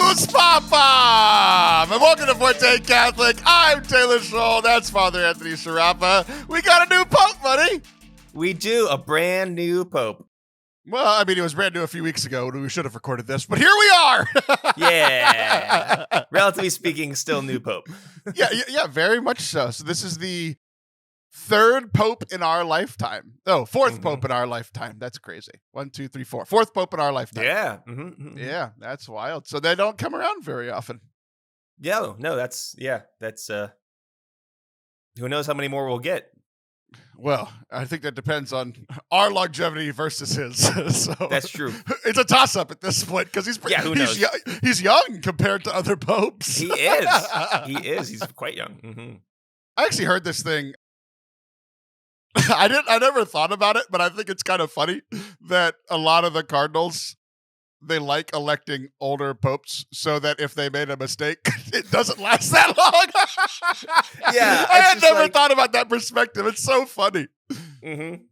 Habemus Papam! And welcome to Forte Catholic. I'm Taylor Schroll. That's Father Anthony Sharapa. We got a new pope, buddy. We do, a brand new pope. Well, I mean, it was brand new a few weeks ago when we should have recorded this, but here we are. Yeah. Relatively speaking, still new pope. Yeah, very much so. So this is the third pope in our lifetime. Oh, fourth pope in our lifetime. That's crazy. 1, 2, 3, 4. Fourth pope in our lifetime. Yeah. Yeah, that's wild. So they don't come around very often. Yeah, no, that's who knows how many more we'll get. Well, I think that depends on our longevity versus his. So That's true. It's a toss-up at this point because who knows? He's young compared to other popes. He is. He's quite young. Mm-hmm. I actually heard this thing. I never thought about it, but I think it's kind of funny that a lot of the cardinals, they like electing older popes so that if they made a mistake, it doesn't last that long. Yeah. I had never thought about that perspective. It's so funny. Mm-hmm.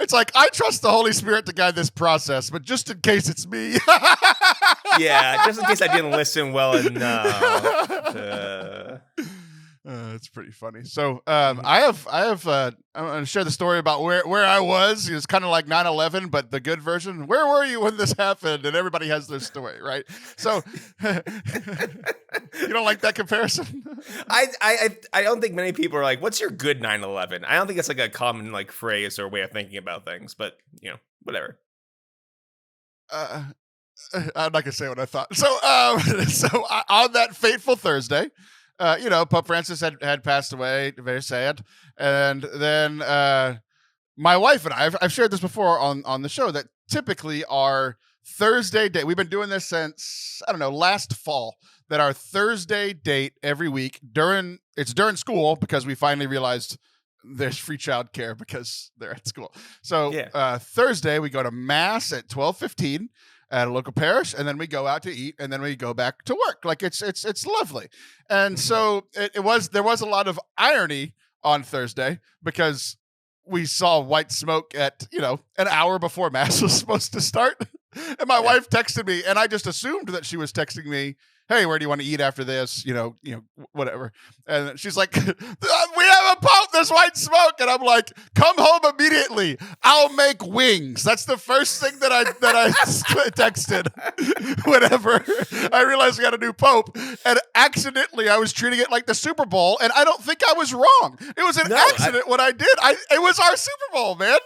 It's like, I trust the Holy Spirit to guide this process, but just in case it's me. Yeah, just in case I didn't listen well enough. It's pretty funny. So I'm going to share the story about where I was. It was kind of like 9/11, but the good version. Where were you when this happened? And everybody has their story, right? So you don't like that comparison? I don't think many people are like, what's your good 9/11? I don't think it's like a common like phrase or way of thinking about things, but whatever. I'm not going to say what I thought. So on that fateful Thursday, Pope Francis had passed away, very sad. And then my wife and I've shared this before on the show that typically our Thursday date, we've been doing this since, last fall, that our Thursday date every week during school, because we finally realized there's free childcare because they're at school. So Thursday we go to mass at 12:15 at a local parish, and then we go out to eat, and then we go back to work. Like it's lovely. And so there was a lot of irony on Thursday because we saw white smoke at, an hour before mass was supposed to start. And my wife texted me, and I just assumed that she was texting me, hey, where do you want to eat after this? Whatever. And she's like, we have a pope, there's white smoke. And I'm like, come home immediately. I'll make wings. That's the first thing that I texted whenever I realized we got a new pope. And accidentally, I was treating it like the Super Bowl. And I don't think I was wrong. It was an accident what I did. It was our Super Bowl, man.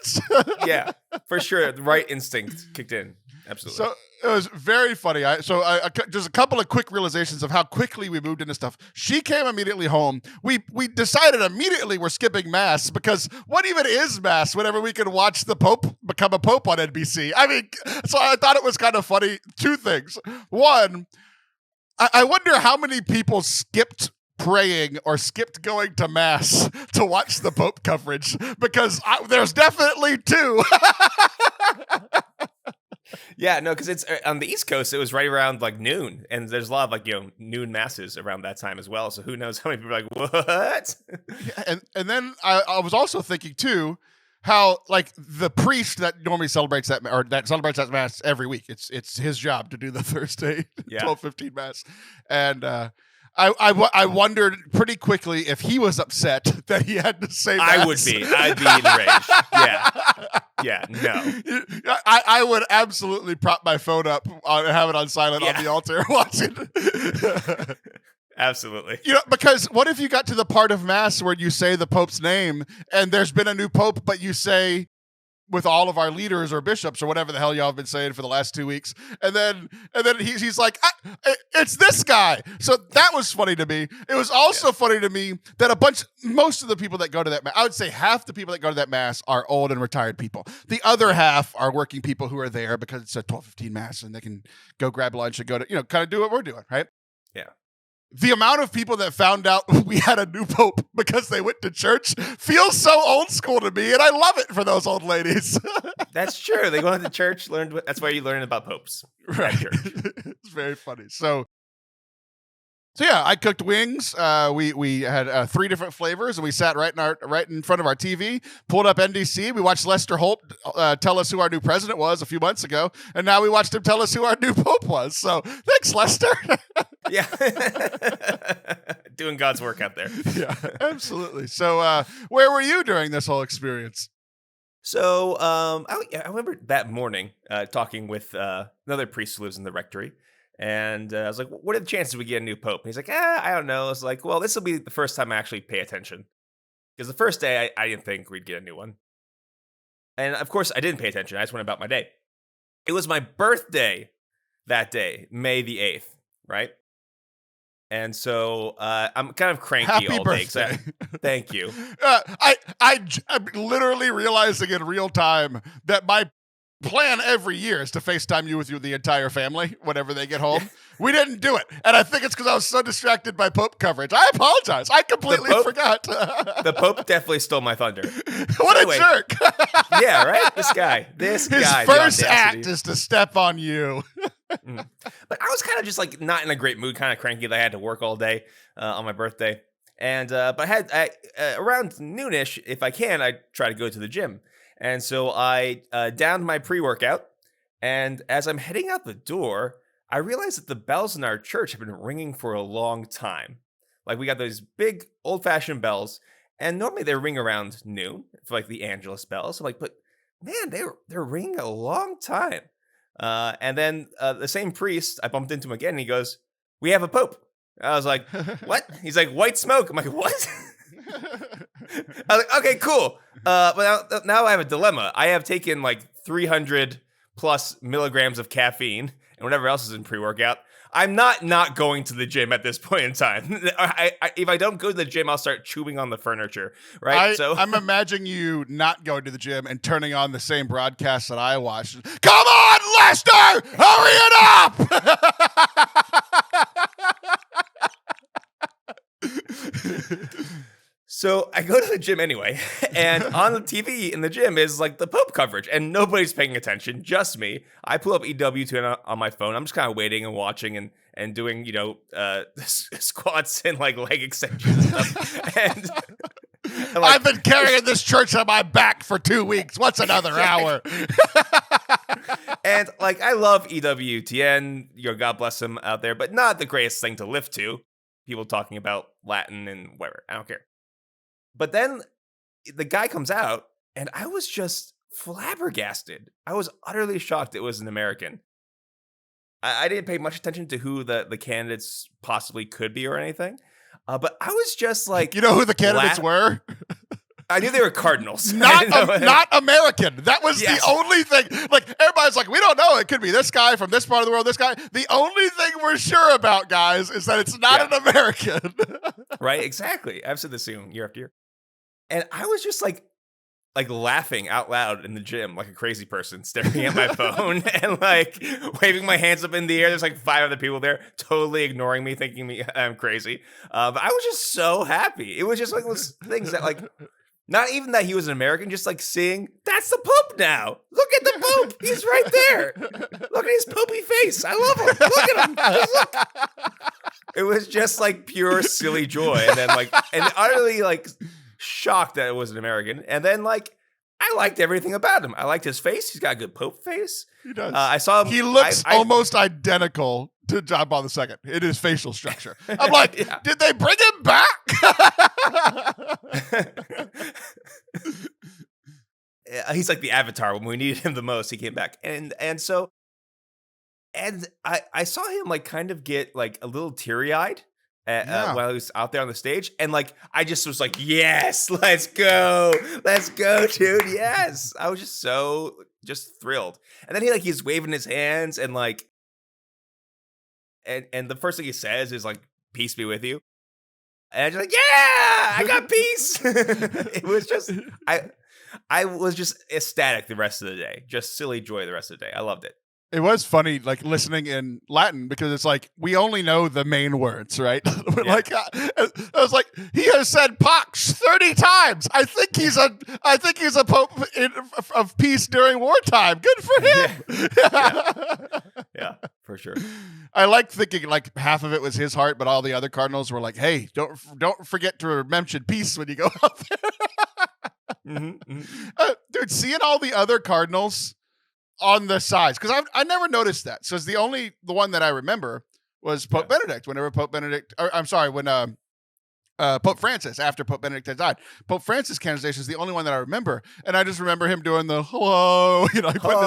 Yeah, for sure. The right instinct kicked in. Absolutely. So it was very funny. Just a couple of quick realizations of how quickly we moved into stuff. She came immediately home. We decided immediately we're skipping mass because what even is mass whenever we can watch the Pope become a pope on NBC? I mean, so I thought it was kind of funny. Two things. One, I wonder how many people skipped praying or skipped going to mass to watch the Pope coverage, because there's definitely two. Yeah, no, because it's on the East Coast. It was right around like noon, and there's a lot of noon masses around that time as well. So who knows how many people are like, what? And then I was also thinking too how like the priest that normally celebrates that mass every week. It's his job to do the Thursday 12:15 mass, and I wondered pretty quickly if he was upset that he had to say mass. I would be. I'd be enraged. Yeah. Yeah, no. I would absolutely prop my phone up and have it on silent on the altar watching. Absolutely. Because what if you got to the part of mass where you say the Pope's name and there's been a new Pope, but you say with all of our leaders or bishops or whatever the hell y'all have been saying for the last 2 weeks. And then he's like, it's this guy. So that was funny to me. It was also funny to me that most of the people that go to that mass, I would say half the people that go to that mass are old and retired people. The other half are working people who are there because it's a 12:15 mass and they can go grab lunch and go to, kind of do what we're doing, right? Yeah. The amount of people that found out we had a new pope because they went to church feels so old school to me, and I love it for those old ladies. That's true. They go to church, that's where you learn about popes. Right. It's very funny. So So yeah, I cooked wings. We had 3 different flavors, and we sat right in front of our TV. Pulled up NBC. We watched Lester Holt tell us who our new president was a few months ago, and now we watched him tell us who our new pope was. So thanks, Lester. Yeah, doing God's work out there. Yeah, absolutely. So where were you during this whole experience? So I remember that morning talking with another priest who lives in the rectory. And I was like, what are the chances we get a new pope? And he's like, I don't know. I was like, well, this will be the first time I actually pay attention. Because the first day, I didn't think we'd get a new one. And of course, I didn't pay attention. I just went about my day. It was my birthday that day, May the 8th, right? And so I'm kind of cranky Happy all birthday. day. Thank you. I'm literally realizing in real time that my plan every year is to FaceTime you with the entire family whenever they get home. We didn't do it. And I think it's because I was so distracted by Pope coverage. I apologize. I completely forgot. The Pope definitely stole my thunder. What anyway, a jerk. Yeah, right? This guy. His first act is to step on you. But I was kind of just like not in a great mood, kind of cranky that I had to work all day on my birthday. And but I had around noonish, if I can, I try to go to the gym. And so I downed my pre-workout, and as I'm heading out the door, I realized that the bells in our church have been ringing for a long time. Like, we got those big old-fashioned bells, and normally they ring around noon for like the Angelus bells. I'm like, but man, they're ringing a long time. And then the same priest, I bumped into him again, and he goes, "We have a pope." I was like, "What?" He's like, "White smoke." I'm like, "What?" I was like, okay, cool. But now I have a dilemma. I have taken like 300 plus milligrams of caffeine and whatever else is in pre-workout. I'm not going to the gym at this point in time. If I don't go to the gym, I'll start chewing on the furniture, right? I'm imagining you not going to the gym and turning on the same broadcast that I watched. Come on, Lester! Hurry it up! So I go to the gym anyway, and on the TV in the gym is like the Pope coverage, and nobody's paying attention, just me. I pull up EWTN on my phone. I'm just kind of waiting and watching and doing, squats and like leg extensions and stuff. And like, I've been carrying this church on my back for 2 weeks. What's another hour? And like, I love EWTN, God bless him out there, but not the greatest thing to lift to. People talking about Latin and whatever. I don't care. But then the guy comes out, and I was just flabbergasted. I was utterly shocked it was an American. I didn't pay much attention to who the candidates possibly could be or anything. But I was just like... You know who the candidates were? I knew they were Cardinals. Not American. That was the only thing. Like, everybody's like, we don't know. It could be this guy from this part of the world, this guy. The only thing we're sure about, guys, is that it's not an American. Right, exactly. I've said this year after year. And I was just like laughing out loud in the gym like a crazy person, staring at my phone and like waving my hands up in the air. There's like 5 other people there, totally ignoring me, thinking I'm crazy. But I was just so happy. It was just like those things that like, not even that he was an American, just like seeing, that's the Pope now. Look at the Pope. He's right there. Look at his popey face. I love him. Look at him. Just look. It was just like pure silly joy. And then like, and utterly like, shocked that it was an American, and then like I liked everything about him. I liked his face. He's got a good Pope face. He does. I saw him. He looks almost identical to John Paul II in his facial structure. I'm like, did they bring him back? He's like the Avatar. When we needed him the most, he came back, and so I saw him like kind of get like a little teary-eyed. While he was out there on the stage, and like I just was like, yes, let's go, dude, yes. I was just thrilled. And then he's waving his hands and like, and the first thing he says is like, "Peace be with you," and I'm just like, yeah, I got peace. It was just I was just ecstatic the rest of the day, just silly joy the rest of the day. I loved it. It was funny, like, listening in Latin, because it's like, we only know the main words, right? Like, I was like, he has said "Pax" 30 times. I think he's a pope of peace during wartime. Good for him. Yeah, for sure. I like thinking like half of it was his heart, but all the other Cardinals were like, "Hey, don't forget to mention peace when you go out there." Dude, seeing all the other Cardinals on the sides, because I never noticed that. So it's the one that I remember was Pope Benedict. Whenever Pope Benedict, I'm sorry, when Pope Francis, after Pope Benedict had died, Pope Francis' canonization is the only one that I remember, and I just remember him doing the hello, like putting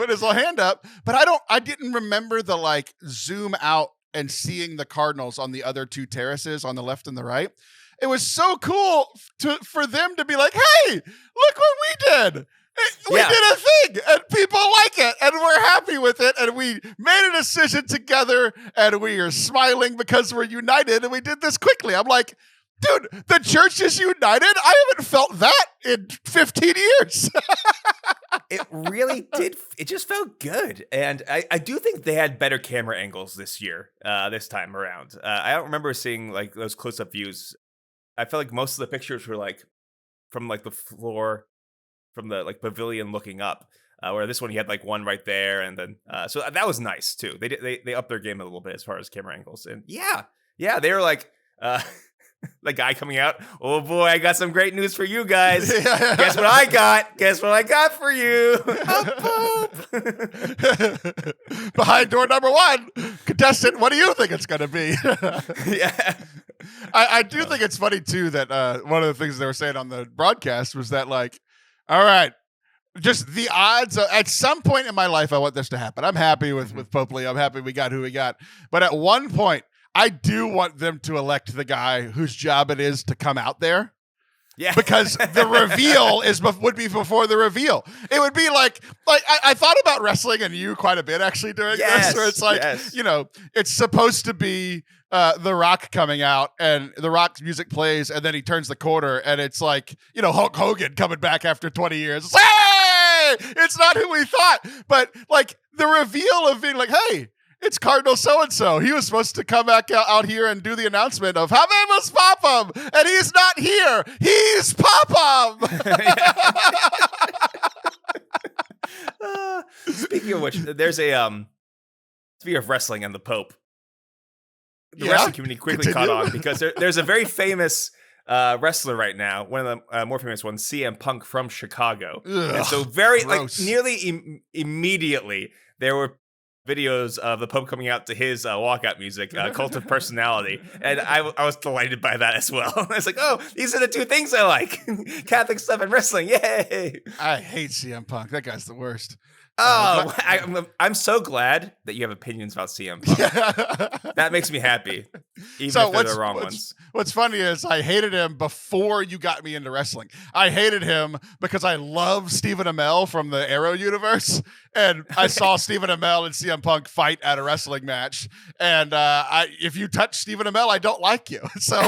his little hand up. But I didn't remember the like zoom out and seeing the Cardinals on the other two terraces on the left and the right. It was so cool for them to be like, "Hey, look what we did! We did a thing, and people like it, and we're happy with it, and we made a decision together, and we are smiling because we're united, and we did this quickly." I'm like, dude, the church is united? I haven't felt that in 15 years. It really did. It just felt good. And I do think they had better camera angles this year, this time around. I don't remember seeing like those close-up views. I felt like most of the pictures were like from like the floor, from the like pavilion looking up, where this one he had like one right there, and then so that was nice too. They upped their game a little bit as far as camera angles, and yeah, they were like the guy coming out. "Oh boy, I got some great news for you guys. Guess what I got? Guess what I got for you?" Behind door number 1, contestant, what do you think it's gonna be? Yeah. I do think it's funny too that one of the things they were saying on the broadcast was that like, all right, just the odds at some point in my life, I want this to happen. I'm happy with Pope Leo. I'm happy we got who we got. But at one point, I do want them to elect the guy whose job it is to come out there. Yeah, because the reveal would be before the reveal. It would be like I thought about wrestling and you quite a bit actually during this, where it's like, it's supposed to be The Rock coming out and The Rock's music plays and then he turns the corner and it's like, Hulk Hogan coming back after 20 years. It's like, hey, it's not who we thought. But like the reveal of being like, hey, it's Cardinal so-and-so. He was supposed to come back out here and do the announcement of Habemus Papam, and he's not here. He's Papam. Speaking of which, there's a speaking of wrestling and the Pope, the wrestling community quickly caught on because there's a very famous wrestler right now, one of the more famous ones, CM Punk from Chicago. Ugh, and so nearly immediately there were videos of the Pope coming out to his walkout music, Cult of Personality, and I was delighted by that as well. I was like, oh, these are the two things I like: Catholic stuff and wrestling. Yay! I hate CM Punk. That guy's the worst. Oh, I'm so glad that you have opinions about CM Punk. That makes me happy, even if they're the wrong ones. What's funny is I hated him before you got me into wrestling. I hated him because I love Stephen Amell from the Arrow universe, and I saw Stephen Amell and CM Punk fight at a wrestling match. And if you touch Stephen Amell, I don't like you. So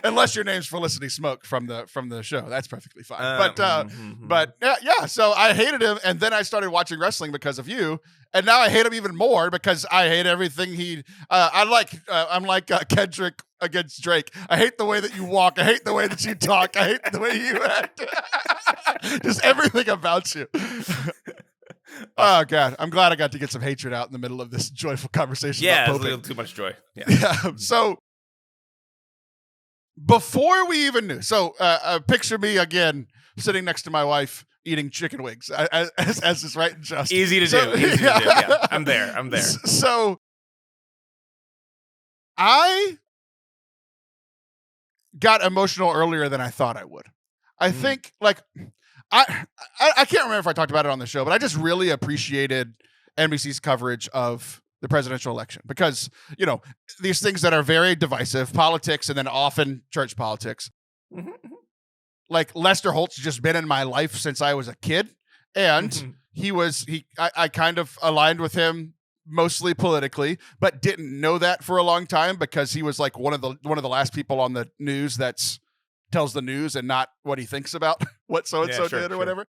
unless your name's Felicity Smoke from the show, that's perfectly fine. But yeah, so I hated him, and then I started watching wrestling because of you, and now I hate him even more because I hate everything he. I'm like Kendrick against Drake. I hate the way that you walk. I hate the way that you talk. I hate the way you act. Just everything about you. Oh God, I'm glad I got to get some hatred out in the middle of this joyful conversation. Yeah, about it's a little too much joy. Yeah. So before we even knew, picture me again sitting next to my wife eating chicken wings, as is right and just. Easy to do. Yeah. I'm there. So I got emotional earlier than I thought I would. I think like I can't remember if I talked about it on the show, but I just really appreciated NBC's coverage of the presidential election because, these things that are very divisive, politics and then often church politics. Mm-hmm. Like Lester Holt's just been in my life since I was a kid, and I kind of aligned with him mostly politically, but didn't know that for a long time because he was like one of the last people on the news that's tells the news and not what he thinks about what so-and-so did or whatever.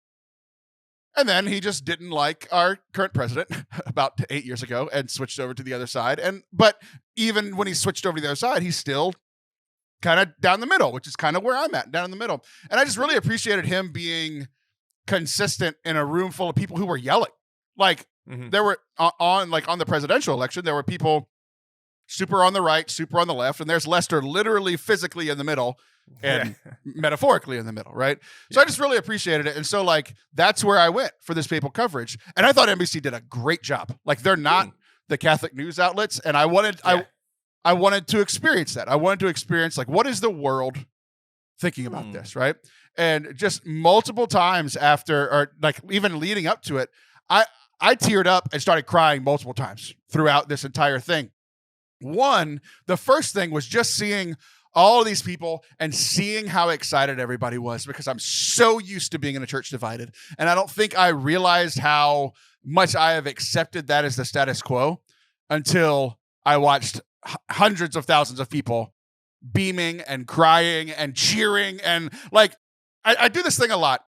And then he just didn't like our current president about 8 years ago and switched over to the other side. But even when he switched over to the other side, he's still kind of down the middle, which is kind of where I'm at, down in the middle. And I just really appreciated him being consistent in a room full of people who were yelling. Like Mhm. there were on the presidential election, there were people super on the right, super on the left, and there's Lester literally physically in the middle Yeah. and metaphorically in the middle, right? So Yeah. I just really appreciated it. And so that's where I went for this papal coverage. And I thought NBC did a great job. Like they're not the Catholic news outlets. And I wanted I wanted to experience that. I wanted to experience what is the world thinking about this, right? And just multiple times after, or even leading up to it, I teared up and started crying multiple times throughout this entire thing. One, the first thing was just seeing all of these people and seeing how excited everybody was, because I'm so used to being in a church divided. And I don't think I realized how much I have accepted that as the status quo until I watched hundreds of thousands of people beaming and crying and cheering. And I do this thing a lot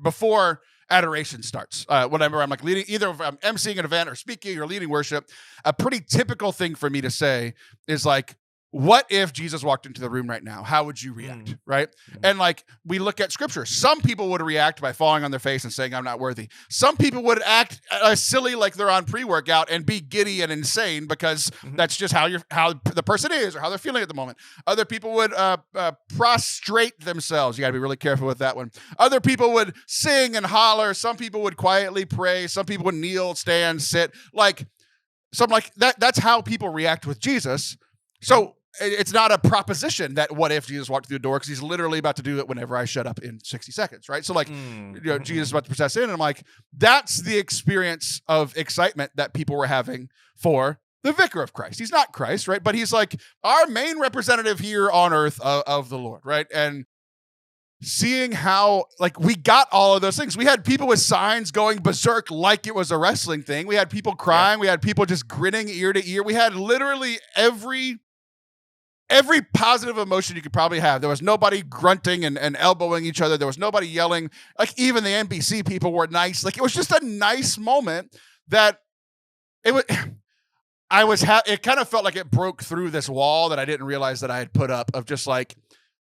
before adoration starts. Whenever I'm leading, either if I'm emceeing an event or speaking or leading worship, a pretty typical thing for me to say is what if Jesus walked into the room right now? How would you react? Right? And we look at scripture. Some people would react by falling on their face and saying, I'm not worthy. Some people would act silly, like they're on pre-workout, and be giddy and insane because that's just how the person is or how they're feeling at the moment. Other people would prostrate themselves. You got to be really careful with that one. Other people would sing and holler. Some people would quietly pray. Some people would kneel, stand, sit. Something like that. That's how people react with Jesus. So it's not a proposition that what if Jesus walked through the door, because he's literally about to do it whenever I shut up in 60 seconds, right? So Jesus is about to process in, and I'm that's the experience of excitement that people were having for the vicar of Christ. He's not Christ, right? But he's our main representative here on earth of the Lord, right? And seeing how we got all of those things. We had people with signs going berserk like it was a wrestling thing. We had people crying. We had people just grinning ear to ear. We had literally every positive emotion you could probably have. There was nobody grunting and elbowing each other. There was nobody yelling. Even the NBC people were nice. It was just a nice moment that it was. It kind of felt like it broke through this wall that I didn't realize that I had put up of just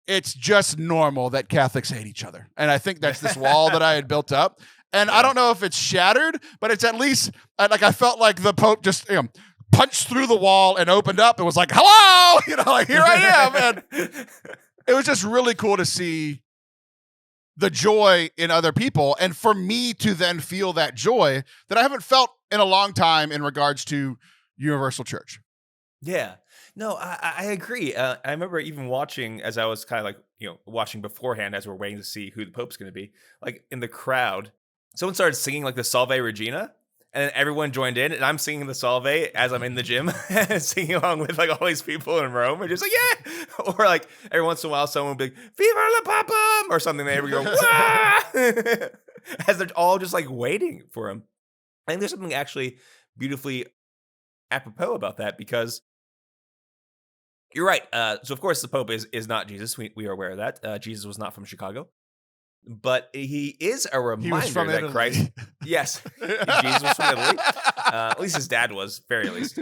it's just normal that Catholics hate each other. And I think that's this wall that I had built up. And I don't know if it's shattered, but it's at least I felt like the Pope just punched through the wall and opened up and was hello, here I am. And it was just really cool to see the joy in other people. And for me to then feel that joy that I haven't felt in a long time in regards to universal church. Yeah. No, I agree. I remember even watching as I was kind of watching beforehand as we're waiting to see who the Pope's going to be. In the crowd, someone started singing the Salve Regina, and then everyone joined in, and I'm singing the Salve as I'm in the gym, singing along with all these people in Rome, and just yeah. Or every once in a while, someone would be like, "Viva la Papam!" or something. They would go, "Wah!" as they're all just waiting for him. I think there's something actually beautifully apropos about that, because you're right. So of course the Pope is not Jesus. We are aware of that. Jesus was not from Chicago, but he is a reminder that Italy. Christ. Yes, Jesus was from Italy. At least his dad was, very least.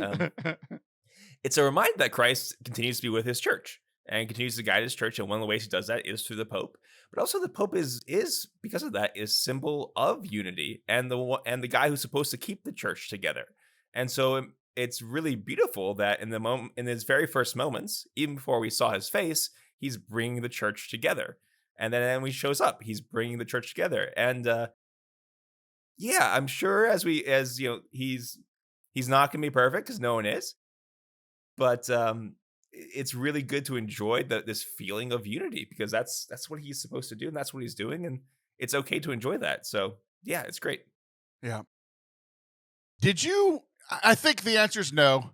It's a reminder that Christ continues to be with his church and continues to guide his church, and one of the ways he does that is through the Pope. But also the Pope is because of that is symbol of unity and the guy who's supposed to keep the church together. And so it's really beautiful that in his very first moments, even before we saw his face, he's bringing the church together. And then when he shows up, he's bringing the church together. And yeah, I'm sure he's not going to be perfect, because no one is. But it's really good to enjoy this feeling of unity, because that's what he's supposed to do, and that's what he's doing, and it's okay to enjoy that. So yeah, it's great. Yeah. I think the answer is no,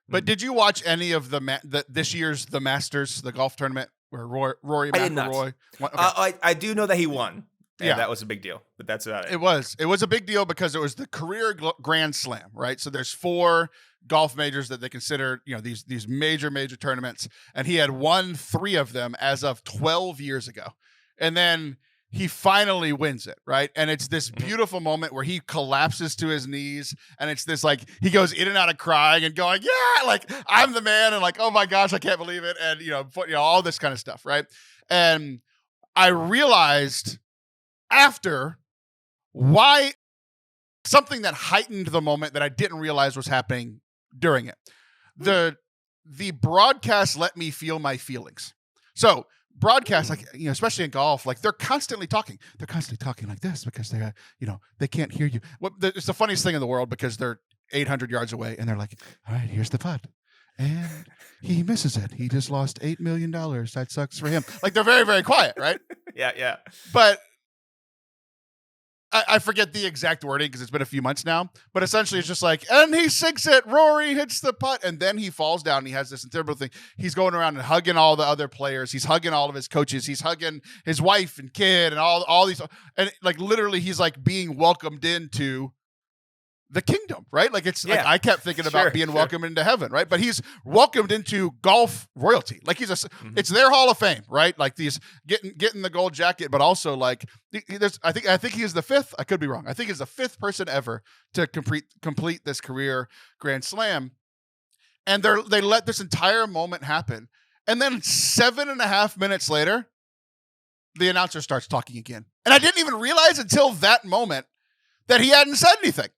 but did you watch any of this year's The Masters, the golf tournament where Rory McIlroy? I did not. Okay. I do know that he won. And Yeah, that was a big deal, but that's about it. It was a big deal because it was the career Grand Slam, right? So there's 4 golf majors that they consider, these major tournaments, and he had won 3 of them as of 12 years ago, and then he finally wins it, right? And it's this beautiful moment where he collapses to his knees, and it's this he goes in and out of crying and going, yeah, I'm the man, and oh my gosh, I can't believe it, and all this kind of stuff, right? And I realized after why something that heightened the moment that I didn't realize was happening during it. The broadcast let me feel my feelings. So broadcast, like, especially in golf, like they're constantly talking. They're constantly talking like this because they can't hear you. It's the funniest thing in the world because they're 800 yards away and they're like, all right, here's the putt. And he misses it. He just lost $8 million. That sucks for him. Like they're very, very quiet, right? Yeah. But I forget the exact wording because it's been a few months now. But essentially, it's just like, and he sinks it. Rory hits the putt, and then he falls down. And he has this terrible thing. He's going around and hugging all the other players. He's hugging all of his coaches. He's hugging his wife and kid and all these. And like literally, he's like being welcomed into the kingdom, right? Like it's like I kept thinking about being welcomed into heaven, right? But he's welcomed into golf royalty. Like it's their Hall of Fame, right? Like these getting the gold jacket, but also like I think he is the fifth. I could be wrong. I think he's the fifth person ever to complete this career Grand Slam. And they let this entire moment happen, and then 7.5 minutes later, the announcer starts talking again, and I didn't even realize until that moment that he hadn't said anything.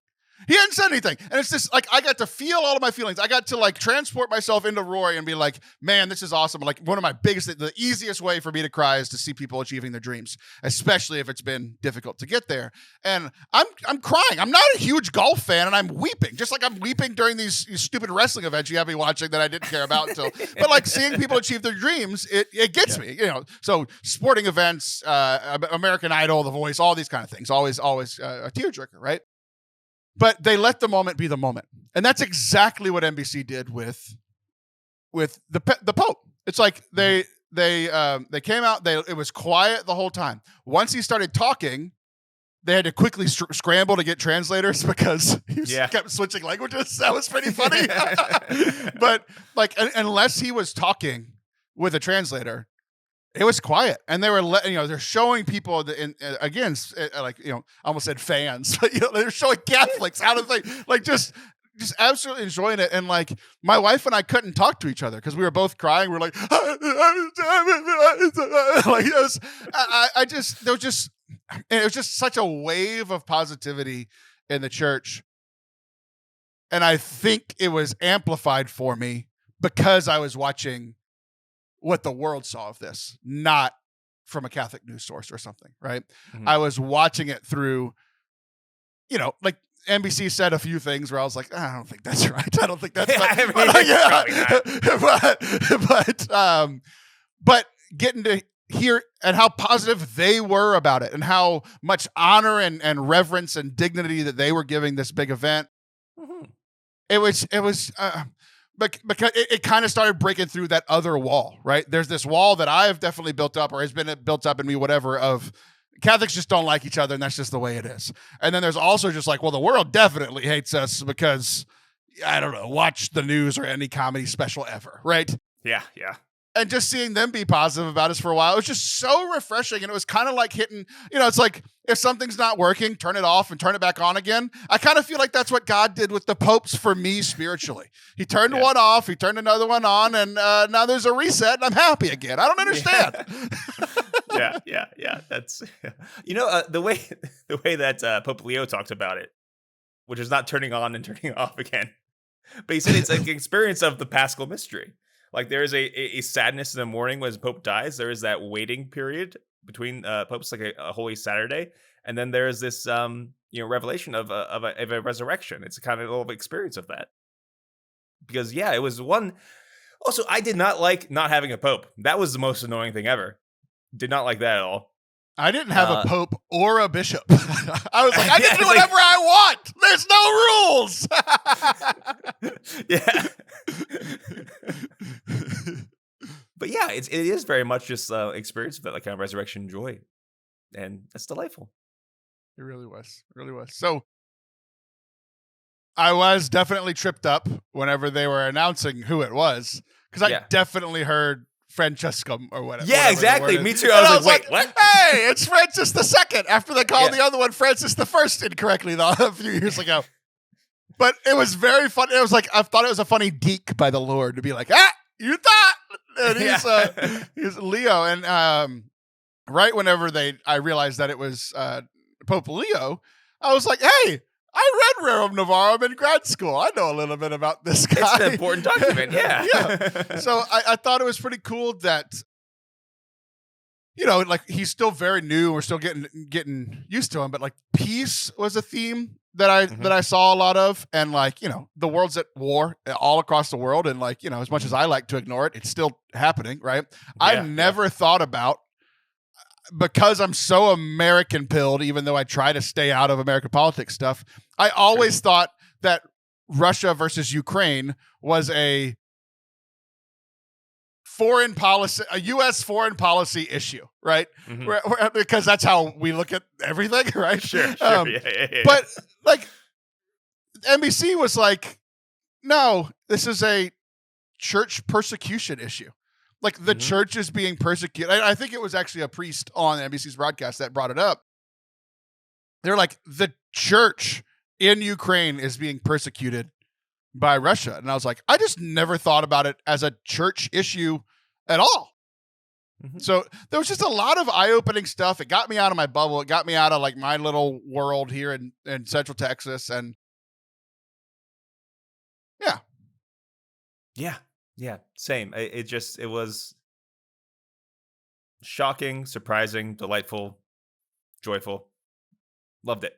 He hadn't said anything. And it's just like, I got to feel all of my feelings. I got to like transport myself into Rory and be like, man, this is awesome. Like one of my the easiest way for me to cry is to see people achieving their dreams, especially if it's been difficult to get there. And I'm crying. I'm not a huge golf fan and I'm weeping, just like I'm weeping during these stupid wrestling events you have me watching that I didn't care about until, but like seeing people achieve their dreams, it gets me, so sporting events, American Idol, The Voice, all these kind of things, always a tearjerker, right? But they let the moment be the moment. And that's exactly what NBC did with the Pope. It's like they came out, it was quiet the whole time. Once he started talking, they had to quickly scramble to get translators because he kept switching languages. That was pretty funny. But like, unless he was talking with a translator, it was quiet, and they were they're showing people again, like I almost said fans, but they're showing Catholics how to think, like just absolutely enjoying it. And like my wife and I couldn't talk to each other because we were both crying. We're like, like it was just such a wave of positivity in the church, and I think it was amplified for me because I was watching what the world saw of this, not from a Catholic news source or something, right? Mm-hmm. I was watching it through, like NBC said a few things where I was like, I don't think that's right. I don't think that's but getting to hear and how positive they were about it and how much honor and reverence and dignity that they were giving this big event. Mm-hmm. It was because it kind of started breaking through that other wall, right? There's this wall that I have definitely built up or has been built up in me, whatever, of Catholics just don't like each other and that's just the way it is. And then there's also just like, well, the world definitely hates us because, I don't know, watch the news or any comedy special ever, right? Yeah. And just seeing them be positive about us for a while, it was just so refreshing. And it was kind of like hitting, it's like if something's not working, turn it off and turn it back on again. I kind of feel like that's what God did with the popes for me spiritually. He turned one off, he turned another one on, and now there's a reset and I'm happy again. I don't understand. Yeah. That's, the way that Pope Leo talked about it, which is not turning on and turning off again. But he said it's like an experience of the Paschal mystery. Like there is a sadness in the morning when the Pope dies. There is that waiting period between popes, like a Holy Saturday, and then there is this revelation of a resurrection. It's a kind of little experience of that. Because it was one. Also, I did not like not having a Pope. That was the most annoying thing ever. Did not like that at all. I didn't have a pope or a bishop. I was like, I can do whatever I want. There's no rules. But it is very much just experience of that like kind of resurrection joy, and that's delightful. It really was. So I was definitely tripped up whenever they were announcing who it was because I definitely heard Francescum or whatever. Yeah, exactly. Me too. I was like, wait, what? Hey, it's Francis II after they called the other one Francis I incorrectly a few years ago. But it was very funny. It was like, I thought it was a funny deke by the Lord to be like, you thought? And he's Leo. And right whenever I realized that it was Pope Leo, I was like, hey, I read Rerum Novarum in grad school. I know a little bit about this guy. It's an important document, yeah. Yeah. So I thought it was pretty cool that, like he's still very new. We're still getting used to him, but like peace was a theme that I saw a lot of, and like, the world's at war all across the world, and like, as much as I like to ignore it, it's still happening, right? I never thought about, because I'm so American pilled, even though I try to stay out of American politics stuff, I always thought that Russia versus Ukraine was a U.S. foreign policy issue, right? Because that's how we look at everything, right? Sure. But like NBC was like, no, this is a church persecution issue. Like the church is being persecuted. I think it was actually a priest on NBC's broadcast that brought it up. They're like, the church in Ukraine is being persecuted by Russia. And I was like, I just never thought about it as a church issue at all. So there was just a lot of eye-opening stuff. It got me out of my bubble. It got me out of like my little world here in Central Texas. And yeah, same. It was shocking, surprising, delightful, joyful. Loved it.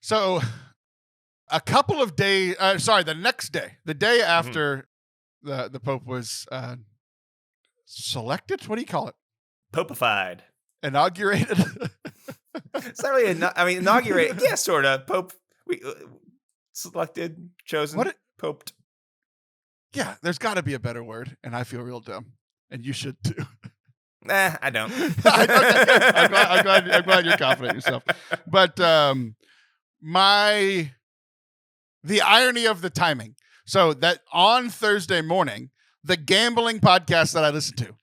So a couple of days, the next day, the day after the Pope was selected, what do you call it? Popified. Inaugurated. It's not really, inaugurated. Yeah, sort of. Pope, selected, chosen, poped. Yeah, there's got to be a better word, and I feel real dumb, and you should too. Nah, I don't. I'm glad you're confident in yourself. But the irony of the timing. So that on Thursday morning, the gambling podcast that I listen to,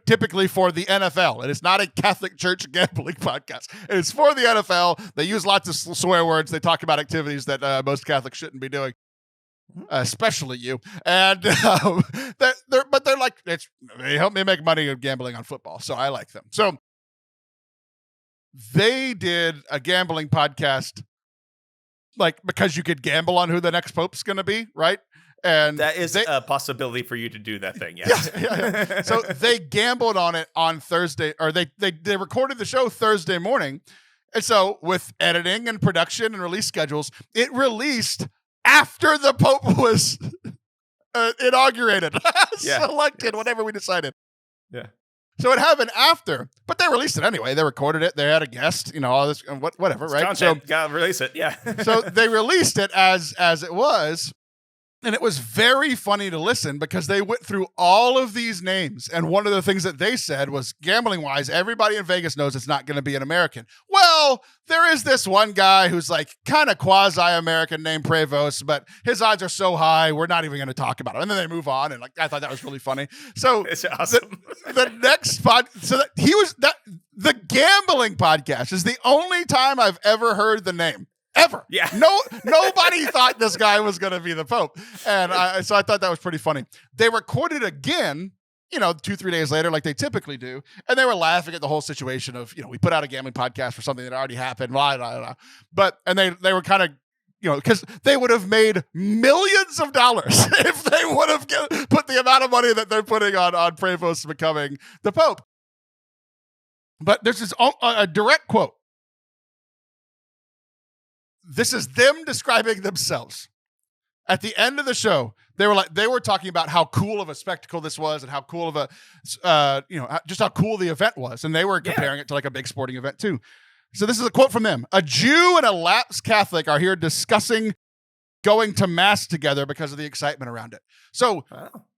typically for the NFL, and it's not a Catholic Church gambling podcast. It's for the NFL. They use lots of swear words. They talk about activities that most Catholics shouldn't be doing. Especially you, and they're like, they help me make money gambling on football, so I like them. So they did a gambling podcast, like because you could gamble on who the next pope's going to be, right? And that is a possibility for you to do that thing. Yes. Yeah. So they gambled on it on Thursday, or they recorded the show Thursday morning, and so with editing and production and release schedules, it released after the Pope was inaugurated, selected, whatever we decided. Yeah. So it happened after, but they released it anyway. They recorded it. They had a guest, all this, whatever, it's right? Content. Gotta release it. Yeah. So they released it as it was. And it was very funny to listen because they went through all of these names. And one of the things that they said was, gambling wise, everybody in Vegas knows it's not going to be an American. Well, there is this one guy who's like kind of quasi-American named Prevost, but his odds are so high, we're not even going to talk about it. And then they move on. And like, I thought that was really funny. So it's awesome. The next the gambling podcast is the only time I've ever heard the name. Ever. Yeah. Nobody thought this guy was going to be the Pope. And so I thought that was pretty funny. They recorded again, 2-3 days later, like they typically do. And they were laughing at the whole situation of, we put out a gambling podcast for something that already happened. Blah, blah, blah. But, and they were kind of, because they would have made millions of dollars if they would have put the amount of money that they're putting on Prevost becoming the Pope. But there's this a direct quote. This is them describing themselves. At the end of the show, they were talking about how cool of a spectacle this was and how cool of just how cool the event was. And they were comparing it to like a big sporting event too. So this is a quote from them. A Jew and a lapsed Catholic are here discussing going to mass together because of the excitement around it. So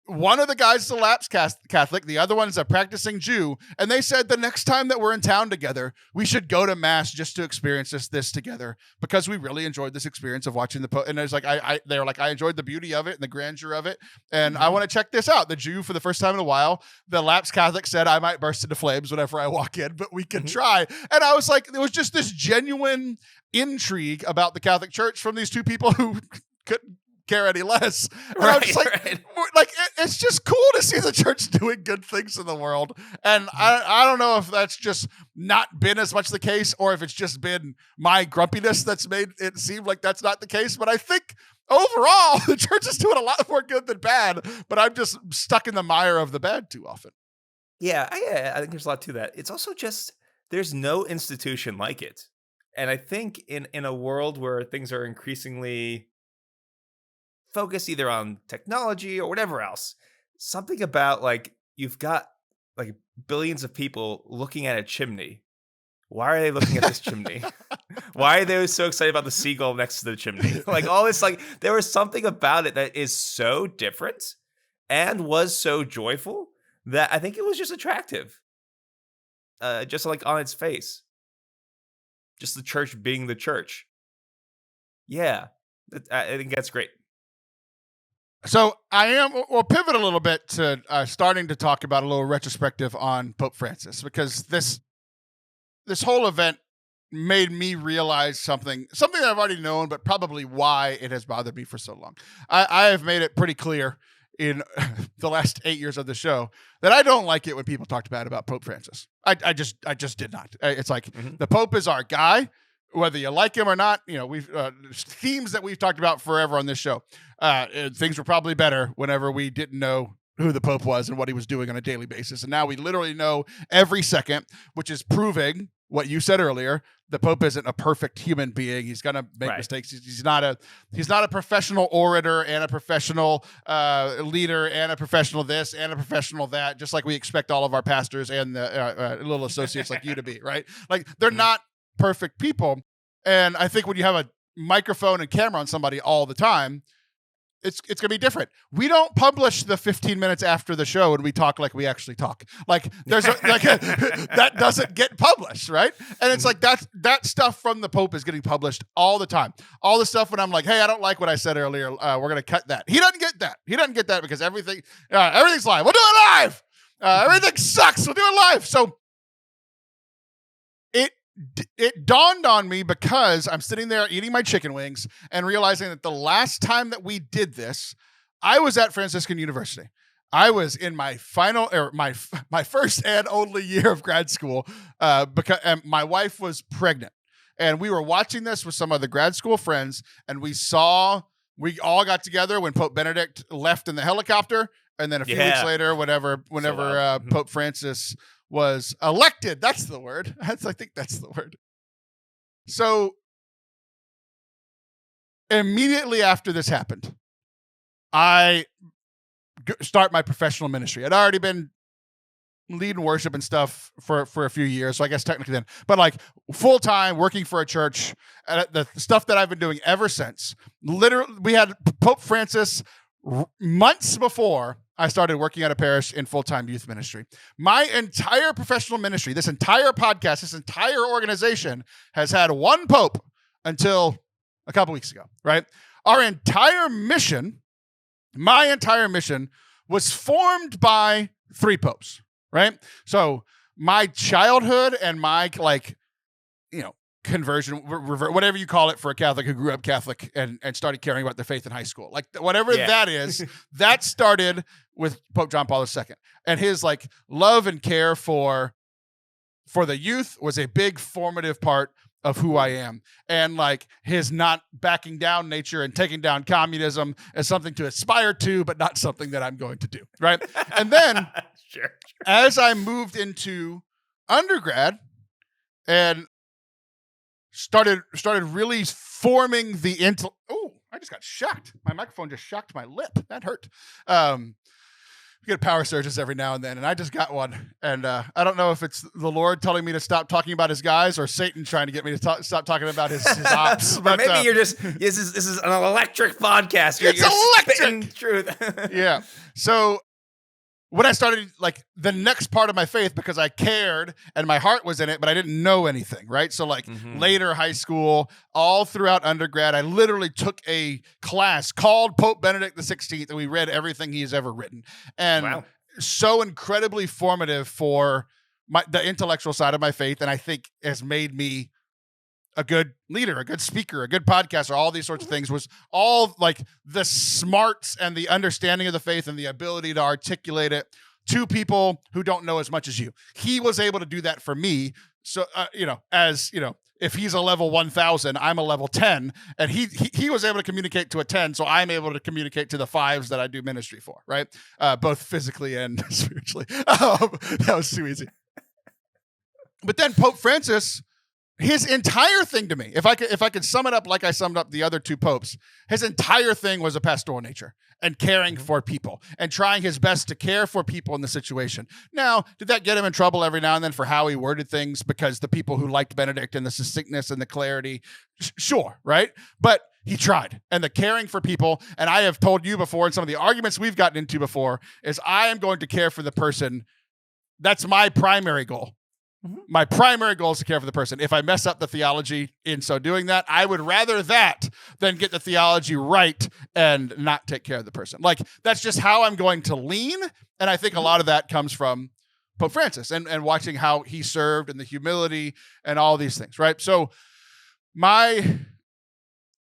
one of the guys is a lapsed Catholic. The other one is a practicing Jew. And they said the next time that we're in town together, we should go to mass just to experience this together because we really enjoyed this experience of watching the Pope. And it's like, they were like, I enjoyed the beauty of it and the grandeur of it. And I want to check this out. The Jew, for the first time in a while, the lapsed Catholic said, I might burst into flames whenever I walk in, but we can try. And I was like, there was just this genuine intrigue about the Catholic Church from these two people who couldn't care any less. And I'm just it's just cool to see the church doing good things in the world. And I don't know if that's just not been as much the case, or if it's just been my grumpiness that's made it seem like that's not the case. But I think overall, the church is doing a lot more good than bad, but I'm just stuck in the mire of the bad too often. Yeah, I think there's a lot to that. It's also just there's no institution like it. And I think in a world where things are increasingly focused either on technology or whatever else, something about like you've got like billions of people looking at a chimney. Why are they looking at this chimney? Why are they so excited about the seagull next to the chimney? Like all this, like there was something about it that is so different and was so joyful that I think it was just attractive. Just like on its face. Just the church being the church. Yeah, I think that's great. So we'll pivot a little bit to starting to talk about a little retrospective on Pope Francis, because this whole event made me realize something that I've already known, but probably why it has bothered me for so long. I have made it pretty clear in the last 8 years of the show that I don't like it when people talked bad about Pope Francis. I just did not. It's like the Pope is our guy, whether you like him or not. You know, we've themes that we've talked about forever on this show. Things were probably better whenever we didn't know who the Pope was and what he was doing on a daily basis. And now we literally know every second, which is proving what you said earlier. The Pope isn't a perfect human being. He's going to make mistakes. He's not a professional orator and a professional leader and a professional this and a professional that, just like we expect all of our pastors and the little associates like you to be, right? Like they're not perfect people. And I think when you have a microphone and camera on somebody all the time, it's going to be different. We don't publish the 15 minutes after the show and we talk like we actually talk. Like that doesn't get published, right? And it's like that stuff from the Pope is getting published all the time. All the stuff when I'm like, hey, I don't like what I said earlier. We're going to cut that. He doesn't get that. He doesn't get that because everything's live. We'll do it live. Everything sucks. We'll do it live. So it dawned on me because I'm sitting there eating my chicken wings and realizing that the last time that we did this, I was at Franciscan University. I was in my my first and only year of grad school because my wife was pregnant, and we were watching this with some of the grad school friends, and we all got together when Pope Benedict left in the helicopter, and then a few weeks later, whenever Pope Francis was elected. That's the word. I think that's the word. So immediately after this happened, I start my professional ministry. I'd already been leading worship and stuff for a few years, so I guess technically then, but like full time working for a church, the stuff that I've been doing ever since. Literally, we had Pope Francis months before I started working at a parish in full-time youth ministry. My entire professional ministry, this entire podcast, this entire organization has had one pope until a couple weeks ago, right? Our entire mission, my entire mission, was formed by 3 popes, right? So my childhood and my conversion, whatever you call it for a Catholic who grew up Catholic and started caring about their faith in high school, like whatever that is, that started with Pope John Paul II, and his like love and care for the youth was a big formative part of who I am. And like his not backing down nature and taking down communism is something to aspire to, but not something that I'm going to do, right? And then as I moved into undergrad and started really forming the oh, I just got shocked. My microphone just shocked my lip. That hurt. We get power surges every now and then, and I just got one. And I don't know if it's the Lord telling me to stop talking about his guys or Satan trying to get me to stop talking about his ops. But maybe you're just this is an electric podcast. You're electric truth. Yeah. So when I started like the next part of my faith, because I cared and my heart was in it, but I didn't know anything, right? So like later high school, all throughout undergrad, I literally took a class called Pope Benedict XVI, and we read everything he's ever written. And so incredibly formative for the intellectual side of my faith, and I think has made me a good leader, a good speaker, a good podcaster, all these sorts of things, was all like the smarts and the understanding of the faith and the ability to articulate it to people who don't know as much as you. He was able to do that for me. So, if he's a level 1000, I'm a level 10, and he was able to communicate to a 10. So I'm able to communicate to the 5s that I do ministry for, right? Both physically and spiritually. That was too easy. But then Pope Francis, his entire thing to me, if I could sum it up like I summed up the other two popes, his entire thing was a pastoral nature and caring for people and trying his best to care for people in the situation. Now, did that get him in trouble every now and then for how he worded things? Because the people who liked Benedict and the succinctness and the clarity, sure, right? But he tried. And the caring for people, and I have told you before, and some of the arguments we've gotten into before, is I am going to care for the person. That's my primary goal. My primary goal is to care for the person. If I mess up the theology in so doing that, I would rather that than get the theology right and not take care of the person. Like, that's just how I'm going to lean. And I think a lot of that comes from Pope Francis and watching how he served and the humility and all these things, right? So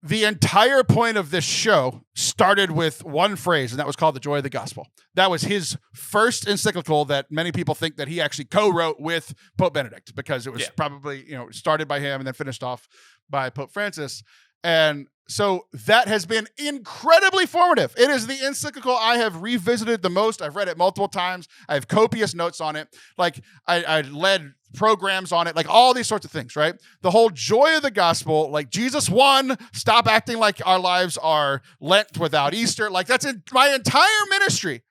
the entire point of this show started with one phrase, and that was called The Joy of the Gospel. That was his first encyclical that many people think that he actually co-wrote with Pope Benedict, because it was probably, started by him and then finished off by Pope Francis. And so that has been incredibly formative. It is the encyclical I have revisited the most. I've read it multiple times. I have copious notes on it. Like, I led programs on it, like all these sorts of things, right? The whole joy of the gospel, like Jesus won, stop acting like our lives are Lent without Easter. Like, that's my entire ministry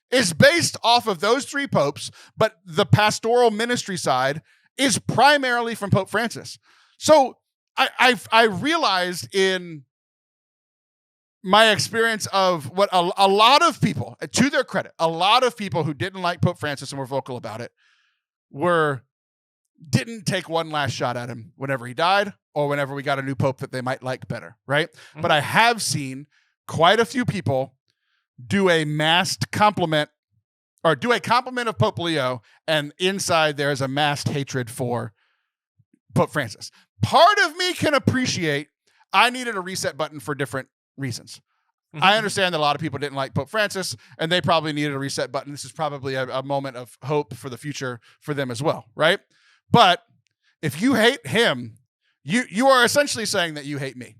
is based off of those three popes, but the pastoral ministry side is primarily from Pope Francis. So I realized in my experience of what a lot of people, to their credit, a lot of people who didn't like Pope Francis and were vocal about it didn't take one last shot at him whenever he died or whenever we got a new pope that they might like better, right? Mm-hmm. But I have seen quite a few people do a massed compliment, or do a compliment of Pope Leo, and inside there is a massed hatred for Pope Francis. Part of me can appreciate I needed a reset button for different reasons. Mm-hmm. I understand that a lot of people didn't like Pope Francis, and they probably needed a reset button. This is probably a moment of hope for the future for them as well, right? But if you hate him, you are essentially saying that you hate me.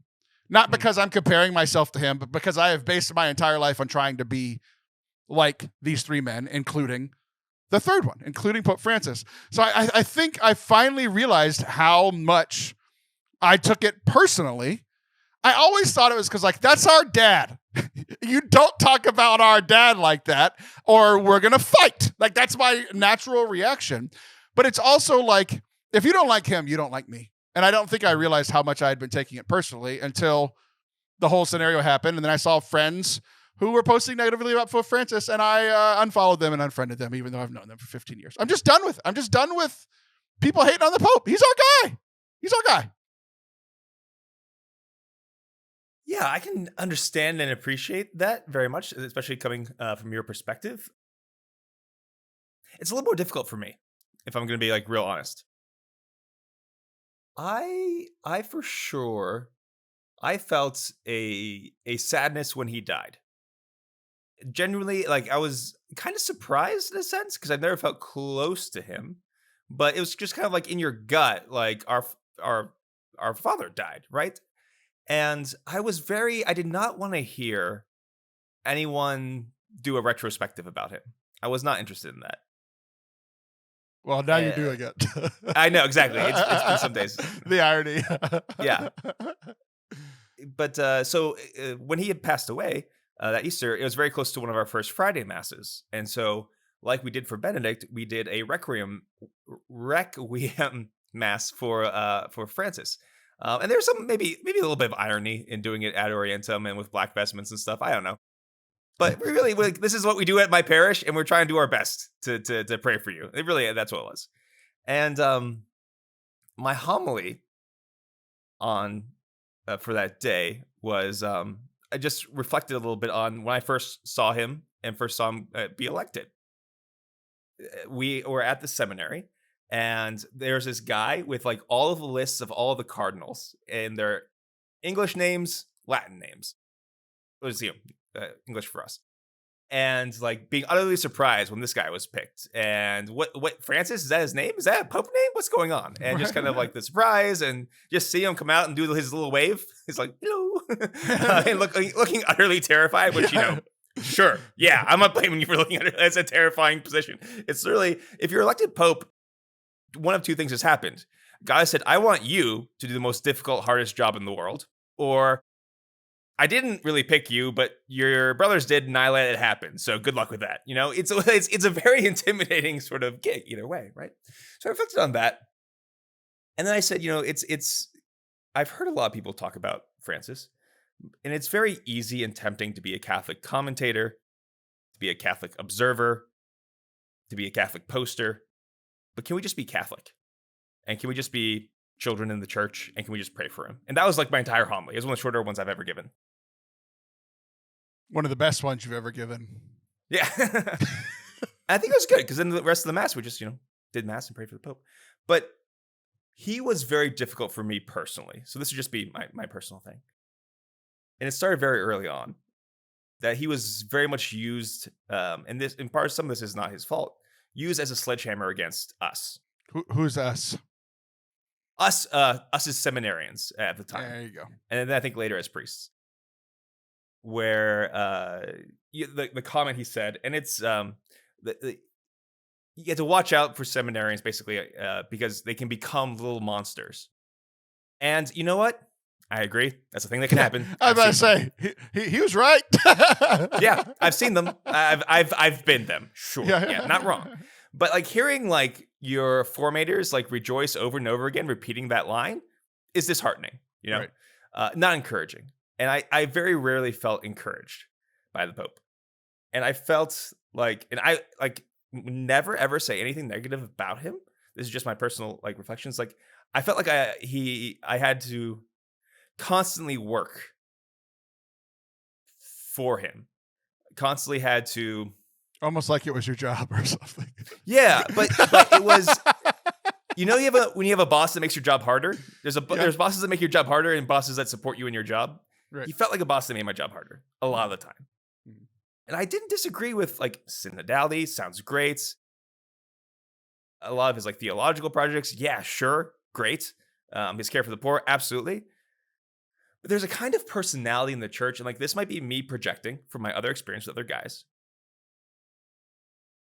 Not because I'm comparing myself to him, but because I have based my entire life on trying to be like these three men, including the third one, including Pope Francis. So I think I finally realized how much I took it personally. I always thought it was because, like, that's our dad. You don't talk about our dad like that, or we're going to fight. Like, that's my natural reaction. But it's also like, if you don't like him, you don't like me. And I don't think I realized how much I had been taking it personally until the whole scenario happened. And then I saw friends who were posting negatively about Pope Francis, and I unfollowed them and unfriended them, even though I've known them for 15 years. I'm just done with it. I'm just done with people hating on the Pope. He's our guy. He's our guy. Yeah, I can understand and appreciate that very much, especially coming from your perspective. It's a little more difficult for me, if I'm going to be like real honest. I for sure, I felt a sadness when he died. Genuinely, like, I was kind of surprised in a sense because I've never felt close to him, but it was just kind of like in your gut, like our father died, right? And I did not want to hear anyone do a retrospective about him. I was not interested in that. Well, now you're doing it. I know, exactly. It's been some days. The irony. Yeah. But so when he had passed away that Easter, it was very close to one of our first Friday masses. And so, like we did for Benedict, we did a requiem mass for Francis. And there's some maybe a little bit of irony in doing it ad orientem and with black vestments and stuff. I don't know. But this is what we do at my parish, and we're trying to do our best to pray for you. That's what it was. And my homily on for that day was I just reflected a little bit on when I first saw him and first saw him be elected. We were at the seminary, And there's this guy with like all of the lists of all of the cardinals and their English names, Latin names. Was English for us. And like being utterly surprised when this guy was picked. And what Francis, is that his name? Is that a Pope name? What's going on? And just kind of like the surprise and just see him come out and do his little wave. He's like, hello. And looking utterly terrified, which, sure. Yeah, I'm not blaming you for looking at it. That's a terrifying position. It's literally, if you're elected Pope, one of two things has happened. God said, I want you to do the most difficult, hardest job in the world. Or I didn't really pick you, but your brothers did, and I let it happen. So good luck with that. It's a very intimidating sort of gig either way, right? So I reflected on that, and then I said, it's. I've heard a lot of people talk about Francis, and it's very easy and tempting to be a Catholic commentator, to be a Catholic observer, to be a Catholic poster. But can we just be Catholic? And can we just be children in the church? And can we just pray for him? And that was like my entire homily. It was one of the shorter ones I've ever given. One of the best ones you've ever given. Yeah. I think it was good because then the rest of the Mass, we just, did Mass and prayed for the Pope. But he was very difficult for me personally. So this would just be my personal thing. And it started very early on that he was very much used, and this, in part, some of this is not his fault, used as a sledgehammer against us. Who's us? Us as seminarians at the time. There you go. And then I think later as priests. Where the comment he said, and it's you have to watch out for seminarians basically because they can become little monsters. And you know what? I agree. That's a thing that can happen. I was about to say he was right. Yeah, I've seen them. I've been them. Sure. Yeah, not wrong. But like hearing like your formators like rejoice over and over again, repeating that line is disheartening. Right. Not encouraging. And I very rarely felt encouraged by the Pope. And I felt like, and I like never ever say anything negative about him. This is just my personal like reflections. Like I felt like I had to constantly work for him. Constantly had to, almost like it was your job or something. Yeah, but it was. When you have a boss that makes your job harder. There's bosses that make your job harder and bosses that support you in your job. Right. He felt like a boss that made my job harder a lot of the time. Mm-hmm. And I didn't disagree with like synodality, sounds great. A lot of his like theological projects, yeah, sure, great. His care for the poor, absolutely. But there's a kind of personality in the church, and like this might be me projecting from my other experience with other guys.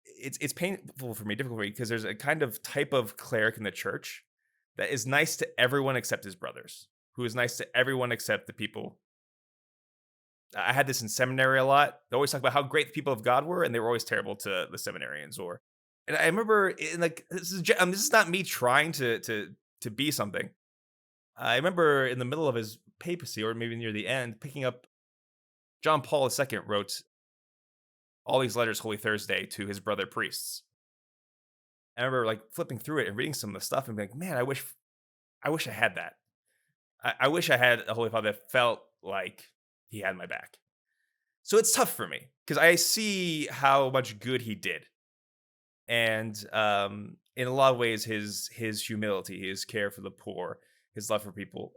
It's painful for me, difficult for me, because there's a kind of type of cleric in the church that is nice to everyone except his brothers, who is nice to everyone except the people. I had this in seminary a lot. They always talk about how great the people of God were, and they were always terrible to the seminarians. And I remember, this is not me trying to be something. I remember in the middle of his papacy, or maybe near the end, picking up John Paul II wrote all these letters Holy Thursday to his brother priests. I remember like flipping through it and reading some of the stuff and being like, man, I wish I had that. I wish I had a Holy Father that felt like he had my back. So it's tough for me because I see how much good he did. And in a lot of ways, his humility, his care for the poor, his love for people,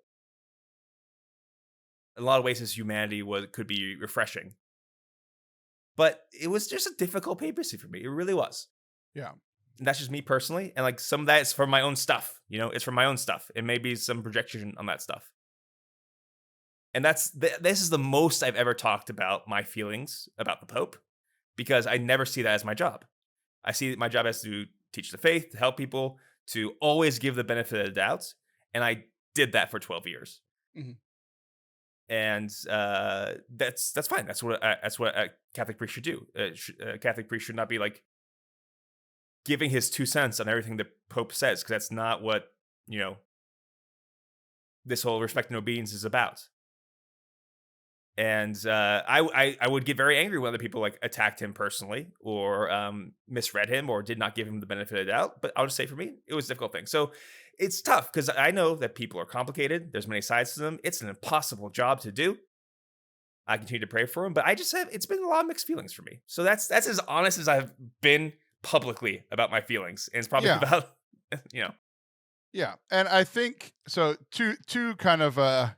in a lot of ways, his humanity could be refreshing. But it was just a difficult papacy for me. It really was. Yeah. And that's just me personally. And like some of that is from my own stuff. It's from my own stuff. It may be some projection on that stuff. And this is the most I've ever talked about my feelings about the Pope, because I never see that as my job. I see my job as to teach the faith, to help people, to always give the benefit of the doubt. And I did that for 12 years. Mm-hmm. And that's fine. That's what a Catholic priest should do. A Catholic priest should not be like giving his 2 cents on everything the Pope says, because that's not what this whole respect and obedience is about. And I would get very angry when other people like attacked him personally, or misread him, or did not give him the benefit of the doubt. But I'll just say for me, it was a difficult thing. So it's tough because I know that people are complicated. There's many sides to them. It's an impossible job to do. I continue to pray for him, but it's been a lot of mixed feelings for me. So that's as honest as I've been publicly about my feelings. And it's probably about You know. Yeah. And I think so two kind of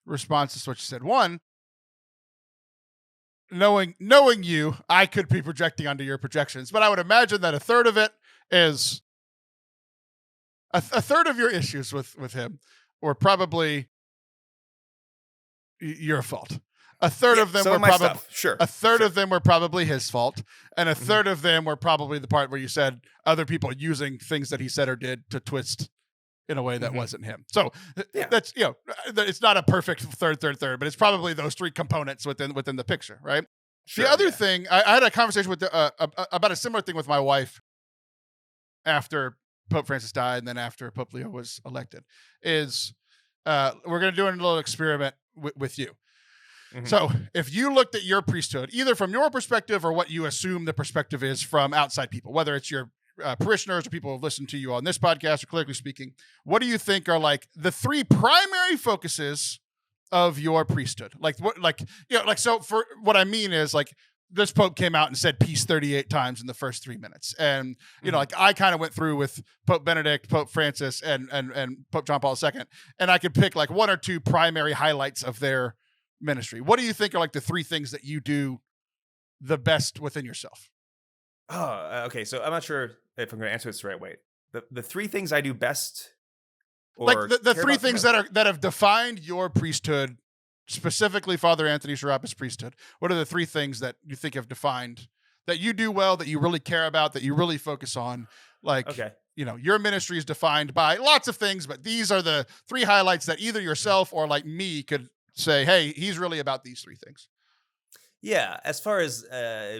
responses to what you said. One, knowing you, I could be projecting onto your projections, but I would imagine that a third of it is a third of your issues with him were probably your fault. A third of them were probably sure. A third of them were probably his fault, and a third of them were probably the part where you said other people using things that he said or did to twist in a way that wasn't him. So that's it's not a perfect third, but it's probably those three components within the picture, right? Sure, the other thing, I had a conversation with about a similar thing with my wife after Pope Francis died and then after Pope Leo was elected. Is we're going to do a little experiment with you. So if you looked at your priesthood, either from your perspective or what you assume the perspective is from outside people, whether it's your parishioners or people who have listened to you on this podcast or clerically speaking, what do you think are like the three primary focuses of your priesthood? So for what I mean is like this Pope came out and said peace 38 times in the first 3 minutes. And, like I kind of went through with Pope Benedict, Pope Francis, and Pope John Paul II, and I could pick like one or two primary highlights of their ministry. What do you think are like the three things that you do the best within yourself? Oh, okay. So I'm not sure if I'm going to answer this the right way. The three things I do best, or like the three things that have defined your priesthood, specifically Father Anthony Sciarappa's priesthood. What are the three things that you think have defined that you do well, that you really care about, that you really focus on? Like, your ministry is defined by lots of things, but these are the three highlights that either yourself or like me could say, hey, he's really about these three things. Yeah, as far as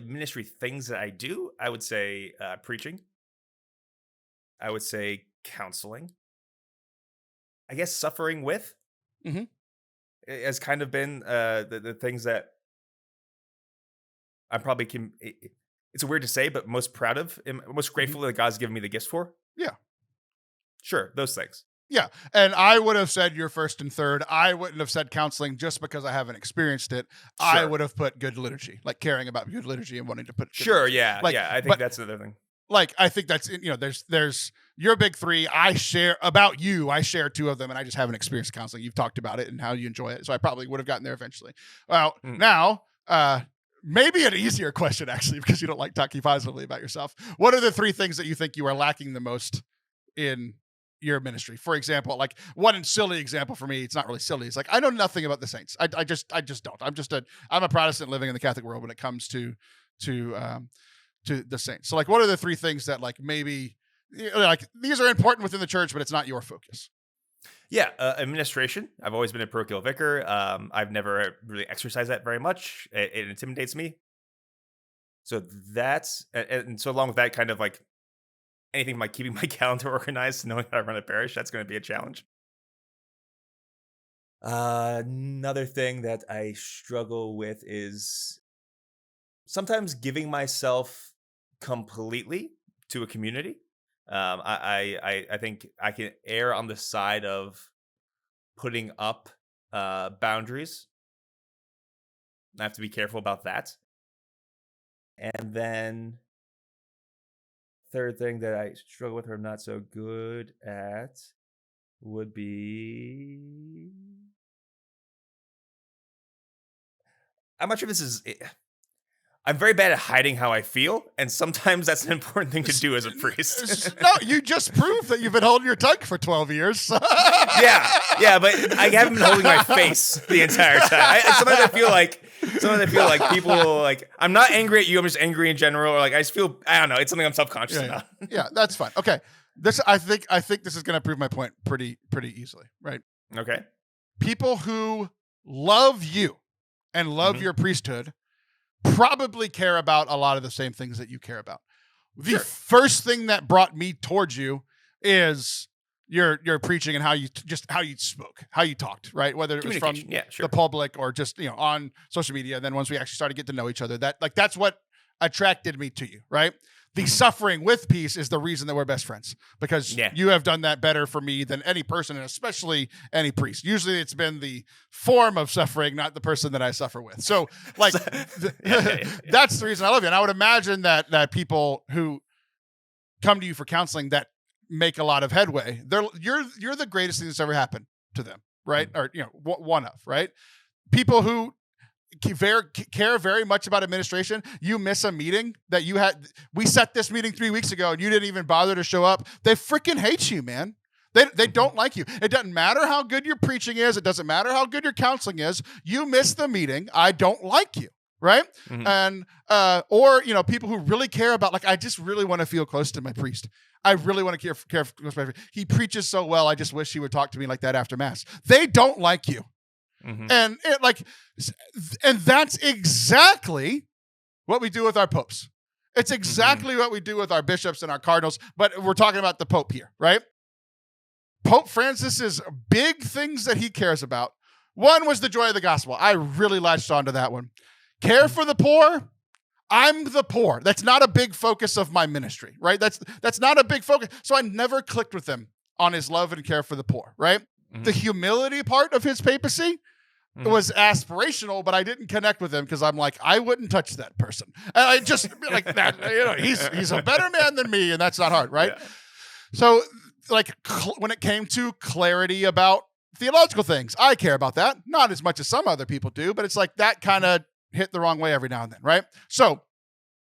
ministry things that I do, I would say preaching. I would say counseling. I guess suffering with has kind of been the things that I probably can. It's weird to say, but most proud of, and most grateful that God's given me the gifts for. Yeah, sure, those things. Yeah, and I would have said your first and third. I wouldn't have said counseling just because I haven't experienced it. Sure. I would have put good liturgy, like caring about good liturgy and wanting to put. Sure, yeah, I think that's another thing. Like I think that's there's your big three. I share two of them, and I just haven't experienced counseling. You've talked about it and how you enjoy it, so I probably would have gotten there eventually. Well, now maybe an easier question actually, because you don't like talking positively about yourself. What are the three things that you think you are lacking the most in your ministry? For example, like one silly example for me, it's not really silly. It's like, I know nothing about the saints. I just don't. I'm a Protestant living in the Catholic world when it comes to the saints. So like, what are the three things that like, maybe like these are important within the church, but it's not your focus? Yeah. Administration. I've always been a parochial vicar. I've never really exercised that very much. It intimidates me. So that's, and so along with that, kind of like, anything like keeping my calendar organized, knowing how to run a parish, that's going to be a challenge. Another thing that I struggle with is sometimes giving myself completely to a community. I think I can err on the side of putting up boundaries. I have to be careful about that. And then third thing that I struggle with or I'm not so good at would be, I'm not sure if this is, I'm very bad at hiding how I feel, and sometimes that's an important thing to do as a priest. No, you just proved that you've been holding your tongue for 12 years. yeah, but I haven't been holding my face the entire time. Sometimes I feel like people like, I'm not angry at you, I'm just angry in general, or like I just feel, I don't know, it's something I'm self-conscious about. Yeah, that's fine. Okay. I think this is going to prove my point pretty easily, right? Okay. People who love you and love your priesthood probably care about a lot of the same things that you care about. The first thing that brought me towards you is your preaching and how you spoke, how you talked, right? Whether it was from the public or just on social media. And then once we actually started to get to know each other, that's what attracted me to you, right? The suffering with peace is the reason that we're best friends, because you have done that better for me than any person, and especially any priest. Usually it's been the form of suffering, not the person that I suffer with. So like, that's the reason I love you. And I would imagine that people who come to you for counseling, that make a lot of headway. You're the greatest thing that's ever happened to them, right? Or one of, right? People who care very much about administration. You miss a meeting that you had. We set this meeting 3 weeks ago, and you didn't even bother to show up. They freaking hate you, man. They don't like you. It doesn't matter how good your preaching is. It doesn't matter how good your counseling is. You missed the meeting. I don't like you. Right. And or people who really care about, like, I just really want to feel close to my priest. I really want to care close to my priest. He preaches so well. I just wish he would talk to me like that after mass. They don't like you. And that's exactly what we do with our popes. It's exactly what we do with our bishops and our cardinals. But we're talking about the Pope here, right? Pope Francis's big things that he cares about. One was the joy of the gospel. I really latched onto that one. Care for the poor. I'm the poor. That's not a big focus of my ministry, right? That's not a big focus. So I never clicked with him on his love and care for the poor, right? The humility part of his papacy was aspirational, but I didn't connect with him because I'm like, I wouldn't touch that person. And I just like that, he's a better man than me, and that's not hard, right? Yeah. So like when it came to clarity about theological things, I care about that. Not as much as some other people do, but it's like that kind of hit the wrong way every now and then, right? So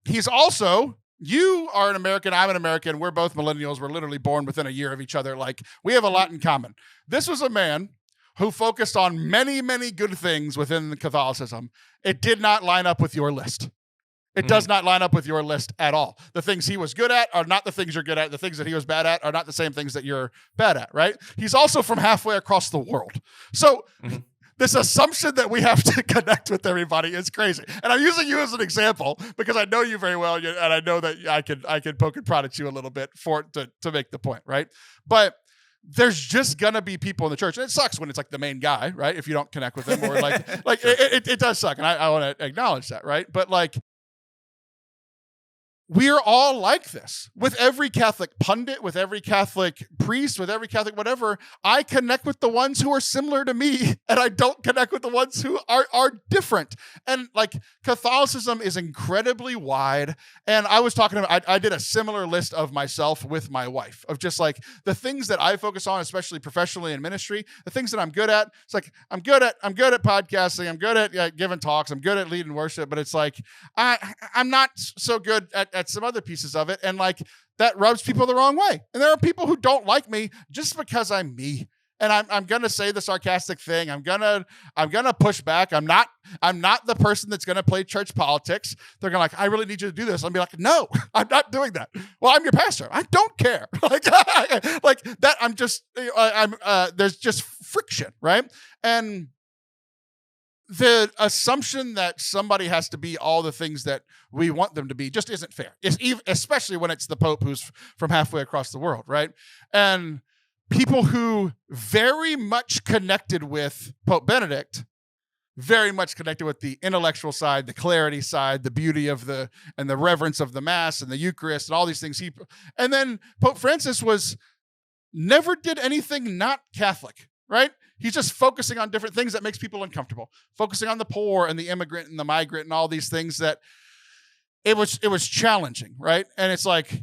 he's also, you are an American, I'm an American, we're both millennials, we're literally born within a year of each other. Like, we have a lot in common. This was a man who focused on many, many good things within Catholicism. It did not line up with your list. It does not line up with your list at all. The things he was good at are not the things you're good at. The things that he was bad at are not the same things that you're bad at, right? He's also from halfway across the world. So this assumption that we have to connect with everybody is crazy. And I'm using you as an example because I know you very well, and I know that I can poke and prod at you a little bit to make the point, right? But there's just gonna be people in the church, and it sucks when it's like the main guy, right? If you don't connect with them, or like it does suck, and I want to acknowledge that, right? But like, we're all like this. With every Catholic pundit, with every Catholic priest, with every Catholic whatever, I connect with the ones who are similar to me, and I don't connect with the ones who are different. And like, Catholicism is incredibly wide. And I was talking about, I did a similar list of myself with my wife, of just like the things that I focus on, especially professionally in ministry, the things that I'm good at. It's like, I'm good at podcasting, I'm good at giving talks, I'm good at leading worship, but it's like, I'm not so good at some other pieces of it, and like, that rubs people the wrong way. And there are people who don't like me just because I'm me, and I'm gonna say the sarcastic thing. I'm gonna push back. I'm not the person that's gonna play church politics. They're gonna like, I really need you to do this. I'll be like, no, I'm not doing that. Well, I'm your pastor. I don't care. like that. I'm just there's just friction, right? And the assumption that somebody has to be all the things that we want them to be just isn't fair. Especially when it's the Pope who's from halfway across the world, right? And people who very much connected with Pope Benedict, very much connected with the intellectual side, the clarity side, the beauty of the reverence of the Mass and the Eucharist and all these things. And then Pope Francis never did anything not Catholic, right? He's just focusing on different things that makes people uncomfortable, focusing on the poor and the immigrant and the migrant and all these things that it was challenging, right? And it's like,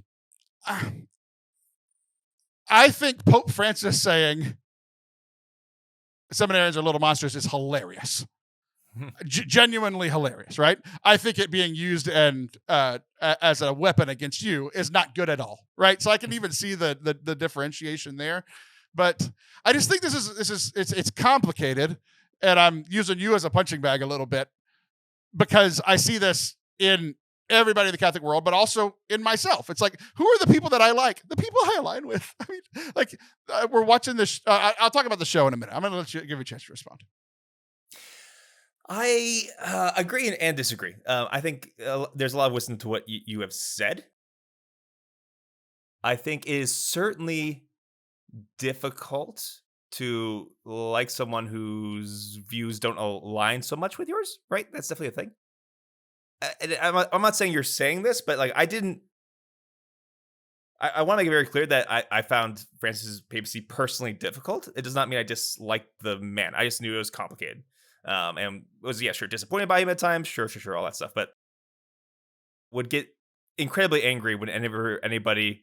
I think Pope Francis saying seminarians are little monsters is hilarious. Genuinely hilarious, right? I think it being used and as a weapon against you is not good at all, right? So I can even see the differentiation there. But I just think it's complicated, and I'm using you as a punching bag a little bit because I see this in everybody in the Catholic world, but also in myself. It's like, who are the people that I like? The people I align with. I mean, like, we're watching this. I'll talk about the show in a minute. I'm going to give you a chance to respond. I agree and disagree. I think there's a lot of wisdom to what you have said. I think it is certainly difficult to like someone whose views don't align so much with yours, right? That's definitely a thing. And I'm not saying you're saying this, but like, I want to make it very clear that I found Francis's papacy personally difficult. It does not mean I disliked the man. I just knew it was complicated. And was, yeah, sure, disappointed by him at times. Sure, all that stuff. But would get incredibly angry when anybody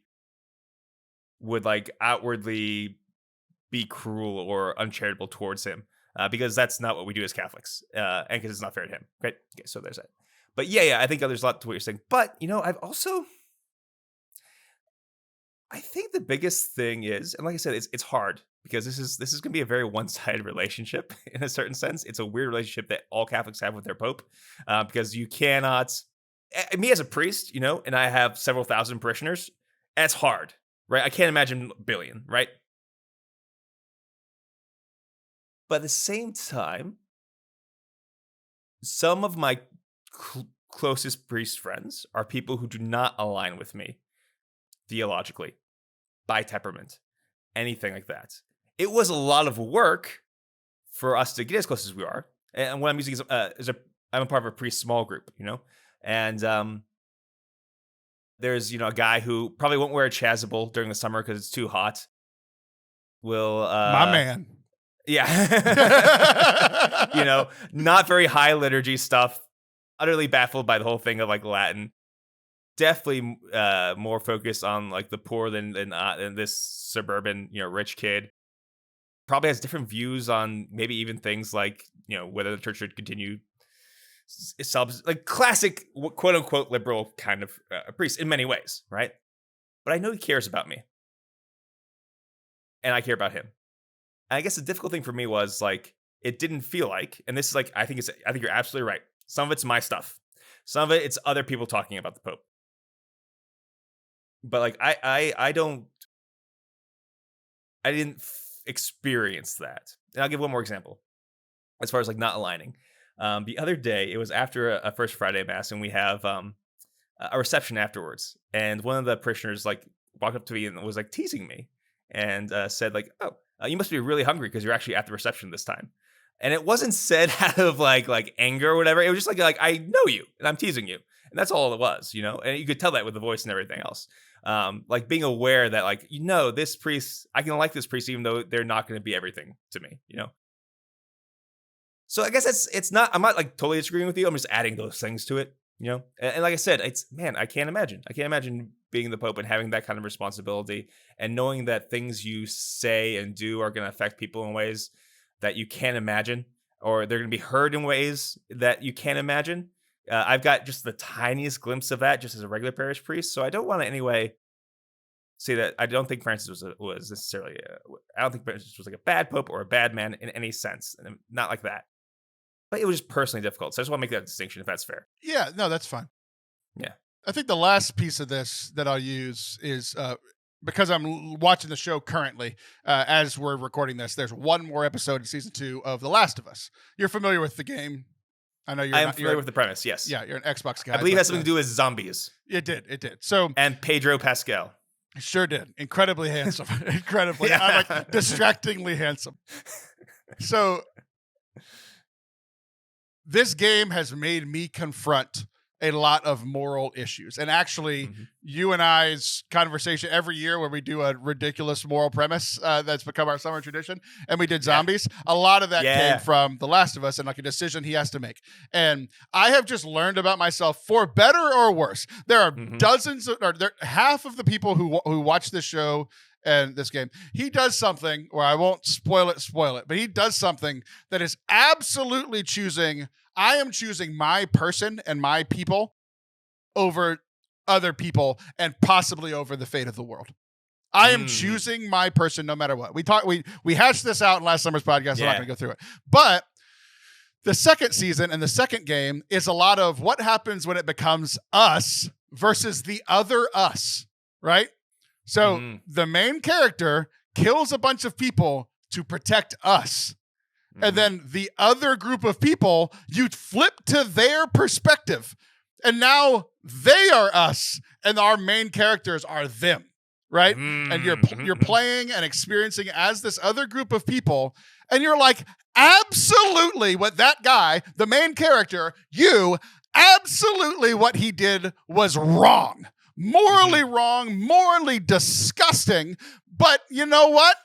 would like outwardly be cruel or uncharitable towards him, because that's not what we do as Catholics, and because it's not fair to him. Right? Okay, so there's that. But yeah, I think there's a lot to what you're saying. But I think the biggest thing is, and like I said, it's hard because this is going to be a very one-sided relationship in a certain sense. It's a weird relationship that all Catholics have with their Pope, because you cannot. Me as a priest, and I have several thousand parishioners. That's hard, right? I can't imagine a billion, right? But at the same time, some of my closest priest friends are people who do not align with me theologically, by temperament, anything like that. It was a lot of work for us to get as close as we are. And what I'm using is I'm a part of a priest small group, and there's a guy who probably won't wear a chasuble during the summer because it's too hot. My man. Yeah. Not very high liturgy stuff. Utterly baffled by the whole thing of like Latin. Definitely more focused on like the poor than this suburban, rich kid. Probably has different views on maybe even things like, whether the church should continue like classic quote unquote liberal kind of priest in many ways, right? But I know he cares about me. And I care about him. And I guess the difficult thing for me was like, it didn't feel like, and this is like, I think you're absolutely right. Some of it's my stuff. Some of it's other people talking about the Pope. But like, I didn't experience that. And I'll give one more example as far as like not aligning. The other day, it was after a First Friday Mass, and we have a reception afterwards. And one of the parishioners like walked up to me and was like teasing me and said like, "Oh, you must be really hungry because you're actually at the reception this time." And it wasn't said out of like anger or whatever. It was just like I know you and I'm teasing you, and that's all it was, And you could tell that with the voice and everything else. Like being aware that like this priest, I can like this priest even though they're not going to be everything to me, So I guess I'm not like totally disagreeing with you. I'm just adding those things to it, And like I said, I can't imagine being the Pope and having that kind of responsibility and knowing that things you say and do are going to affect people in ways that you can't imagine, or they're going to be heard in ways that you can't imagine. I've got just the tiniest glimpse of that just as a regular parish priest. So I don't want to anyway say that I don't think Francis was necessarily, I don't think Francis was like a bad Pope or a bad man in any sense. Not like that. But it was just personally difficult. So I just want to make that distinction if that's fair. Yeah, no, that's fine. Yeah. I think the last piece of this that I'll use is because I'm watching the show currently as we're recording this. There's one more episode in season 2 of The Last of Us. You're familiar with the game. I know I'm familiar with the premise, yes. Yeah, you're an Xbox guy. I believe it has something to do with zombies. It did. So and Pedro Pascal. Sure did. Incredibly handsome. Incredibly. Yeah. I'm like distractingly handsome. So this game has made me confront a lot of moral issues. And actually, you and I's conversation every year where we do a ridiculous moral premise that's become our summer tradition, and we did zombies, a lot of that came from The Last of Us and like a decision he has to make. And I have just learned about myself, for better or worse. There are half of the people who watch this show and this game, he does something where I won't spoil it, but he does something that is absolutely I am choosing my person and my people over other people and possibly over the fate of the world. I am choosing my person no matter what. We hashed this out in last summer's podcast. I'm not going to go through it. But the second season and the second game is a lot of what happens when it becomes us versus the other us, right? So the main character kills a bunch of people to protect us. And then the other group of people, you flip to their perspective. And now they are us and our main characters are them, right? And you're playing and experiencing as this other group of people. And you're like, absolutely what that guy, the main character, absolutely what he did was wrong. Morally wrong, morally disgusting. But you know what?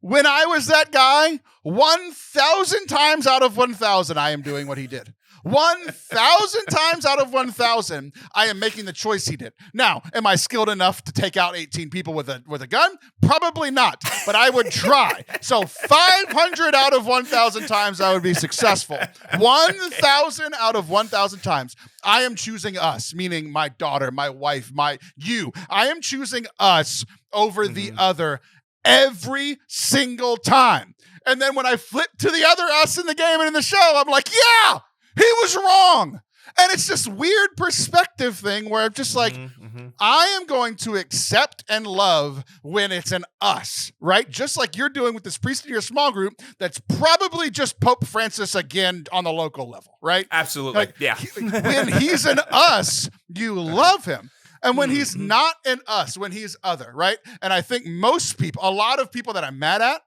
When I was that guy, 1,000 times out of 1,000, I am doing what he did. 1,000 times out of 1,000, I am making the choice he did. Now, am I skilled enough to take out 18 people with a gun? Probably not, but I would try. So 500 out of 1,000 times I would be successful. 1,000 out of 1,000 times I am choosing us, meaning my daughter, my wife, you. I am choosing us over the other every single time. And then when I flip to the other us in the game and in the show, I'm like, yeah, he was wrong. And it's this weird perspective thing where I'm just like, I am going to accept and love when it's an us, right? Just like you're doing with this priest in your small group that's probably just Pope Francis again on the local level, right? Absolutely. When he's an us, you love him. And when he's not an us, when he's other, right? And I think a lot of people that I'm mad at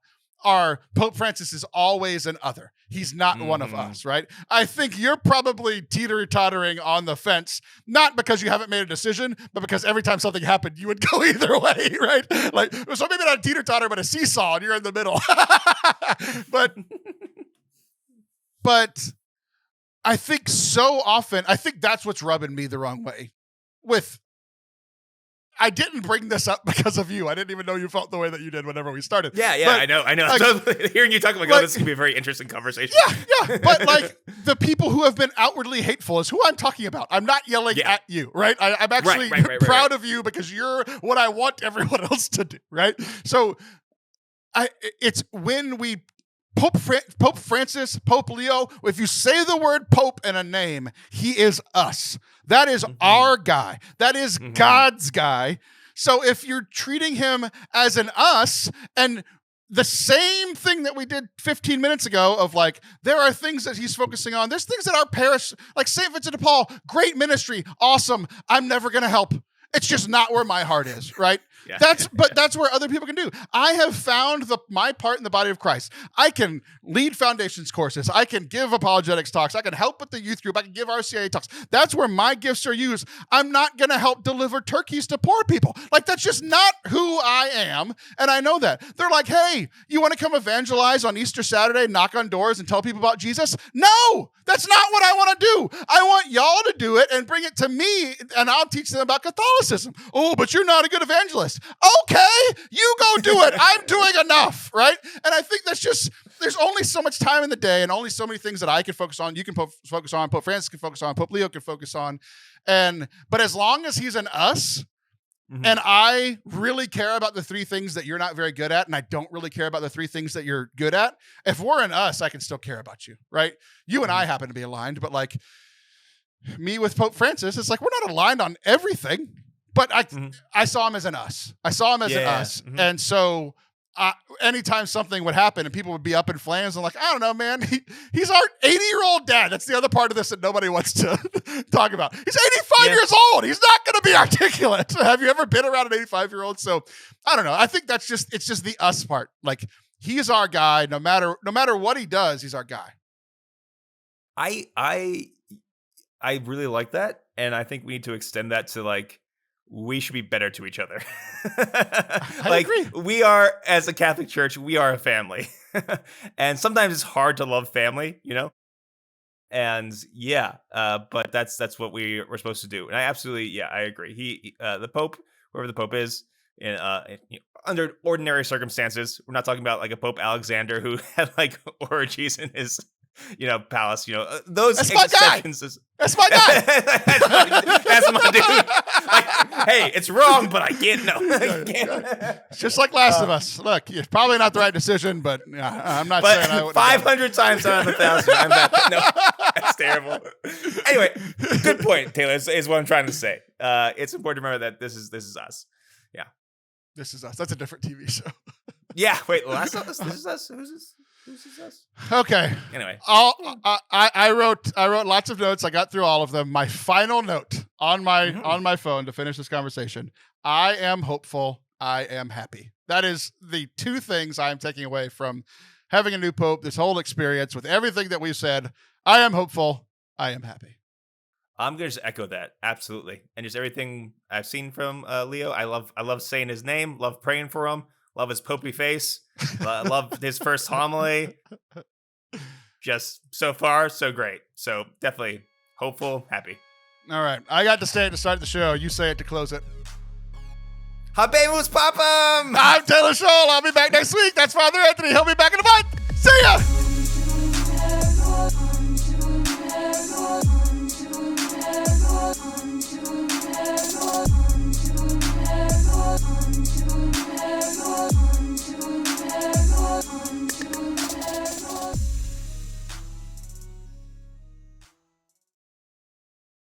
are Pope Francis is always an other. He's not one of us, right? I think you're probably teeter-tottering on the fence, not because you haven't made a decision, but because every time something happened, you would go either way, right? Like, so maybe not a teeter-totter, but a seesaw, and you're in the middle. But I think so often, I think that's what's rubbing me the wrong way. I didn't bring this up because of you. I didn't even know you felt the way that you did whenever we started. Yeah, but, I know. Like, hearing you talk, I'm like, oh, this is going to be a very interesting conversation. Yeah. But like the people who have been outwardly hateful is who I'm talking about. I'm not yelling at you, right? I'm actually proud of you because you're what I want everyone else to do, right? So it's when we Pope Francis, Pope Leo, if you say the word Pope in a name, he is us. That is our guy. That is God's guy. So if you're treating him as an us, and the same thing that we did 15 minutes ago of like, there are things that he's focusing on. There's things that our parish, like St. Vincent de Paul, great ministry, awesome. I'm never going to help. It's just not where my heart is, right? Yeah. That's where other people can do. I have found my part in the body of Christ. I can lead foundations courses. I can give apologetics talks. I can help with the youth group. I can give RCIA talks. That's where my gifts are used. I'm not going to help deliver turkeys to poor people. Like, that's just not who I am. And I know that. They're like, hey, you want to come evangelize on Easter Saturday, knock on doors and tell people about Jesus? No, that's not what I want to do. I want y'all to do it and bring it to me, and I'll teach them about Catholicism. Oh, but you're not a good evangelist. Okay, you go do it. I'm doing enough, right? And I think that's just, there's only so much time in the day and only so many things that I can focus on. You can focus on, Pope Francis can focus on, Pope Leo can focus on. But as long as he's an us, and I really care about the three things that you're not very good at, and I don't really care about the three things that you're good at, if we're an us, I can still care about you, right? You and I happen to be aligned, but like me with Pope Francis, it's like we're not aligned on everything. But I saw him as an us. I saw him as an us. And so anytime something would happen and people would be up in flames, I'm like, I don't know, man. He's our 80-year-old dad. That's the other part of this that nobody wants to talk about. He's 85 years old. He's not going to be articulate. Have you ever been around an 85-year-old? So I don't know. I think it's just the us part. Like, he's our guy. No matter what he does, he's our guy. I really like that. And I think we need to extend that to like, we should be better to each other. I agree. We are, as a Catholic Church, we are a family. And sometimes it's hard to love family, you know? And but that's what we're supposed to do. And I absolutely, I agree. The Pope, whoever the Pope is, under ordinary circumstances, we're not talking about like a Pope Alexander who had like orgies in his palace, those that's my exceptions. Guy. That's my guy. That's my dude. Like, hey, it's wrong, but I can't. No, It's just like Last of Us. Look, it's probably not the right decision, but I'm not saying I would. 500 times out of 1,000, I'm not. No, that's terrible. Anyway, good point, Taylor. Is what I'm trying to say. It's important to remember that this is us. Yeah, this is us. That's a different TV show. Yeah. Wait, Last of Us. This is us. Who's this? Who's us? Okay. Anyway, I wrote lots of notes. I got through all of them. My final note on my phone to finish this conversation: I am hopeful. I am happy. That is the two things I am taking away from having a new pope. This whole experience with everything that we've said. I am hopeful. I am happy. I'm gonna just echo that absolutely, and just everything I've seen from Leo. I love saying his name. Love praying for him. Love his popey face. Love his first homily. just so far, so great. So definitely hopeful, happy. All right. I got to say it to start the show. You say it to close it. Habemus Papam! I'm Taylor Schroll. I'll be back next week. That's Father Anthony. He'll be back in a month. See ya!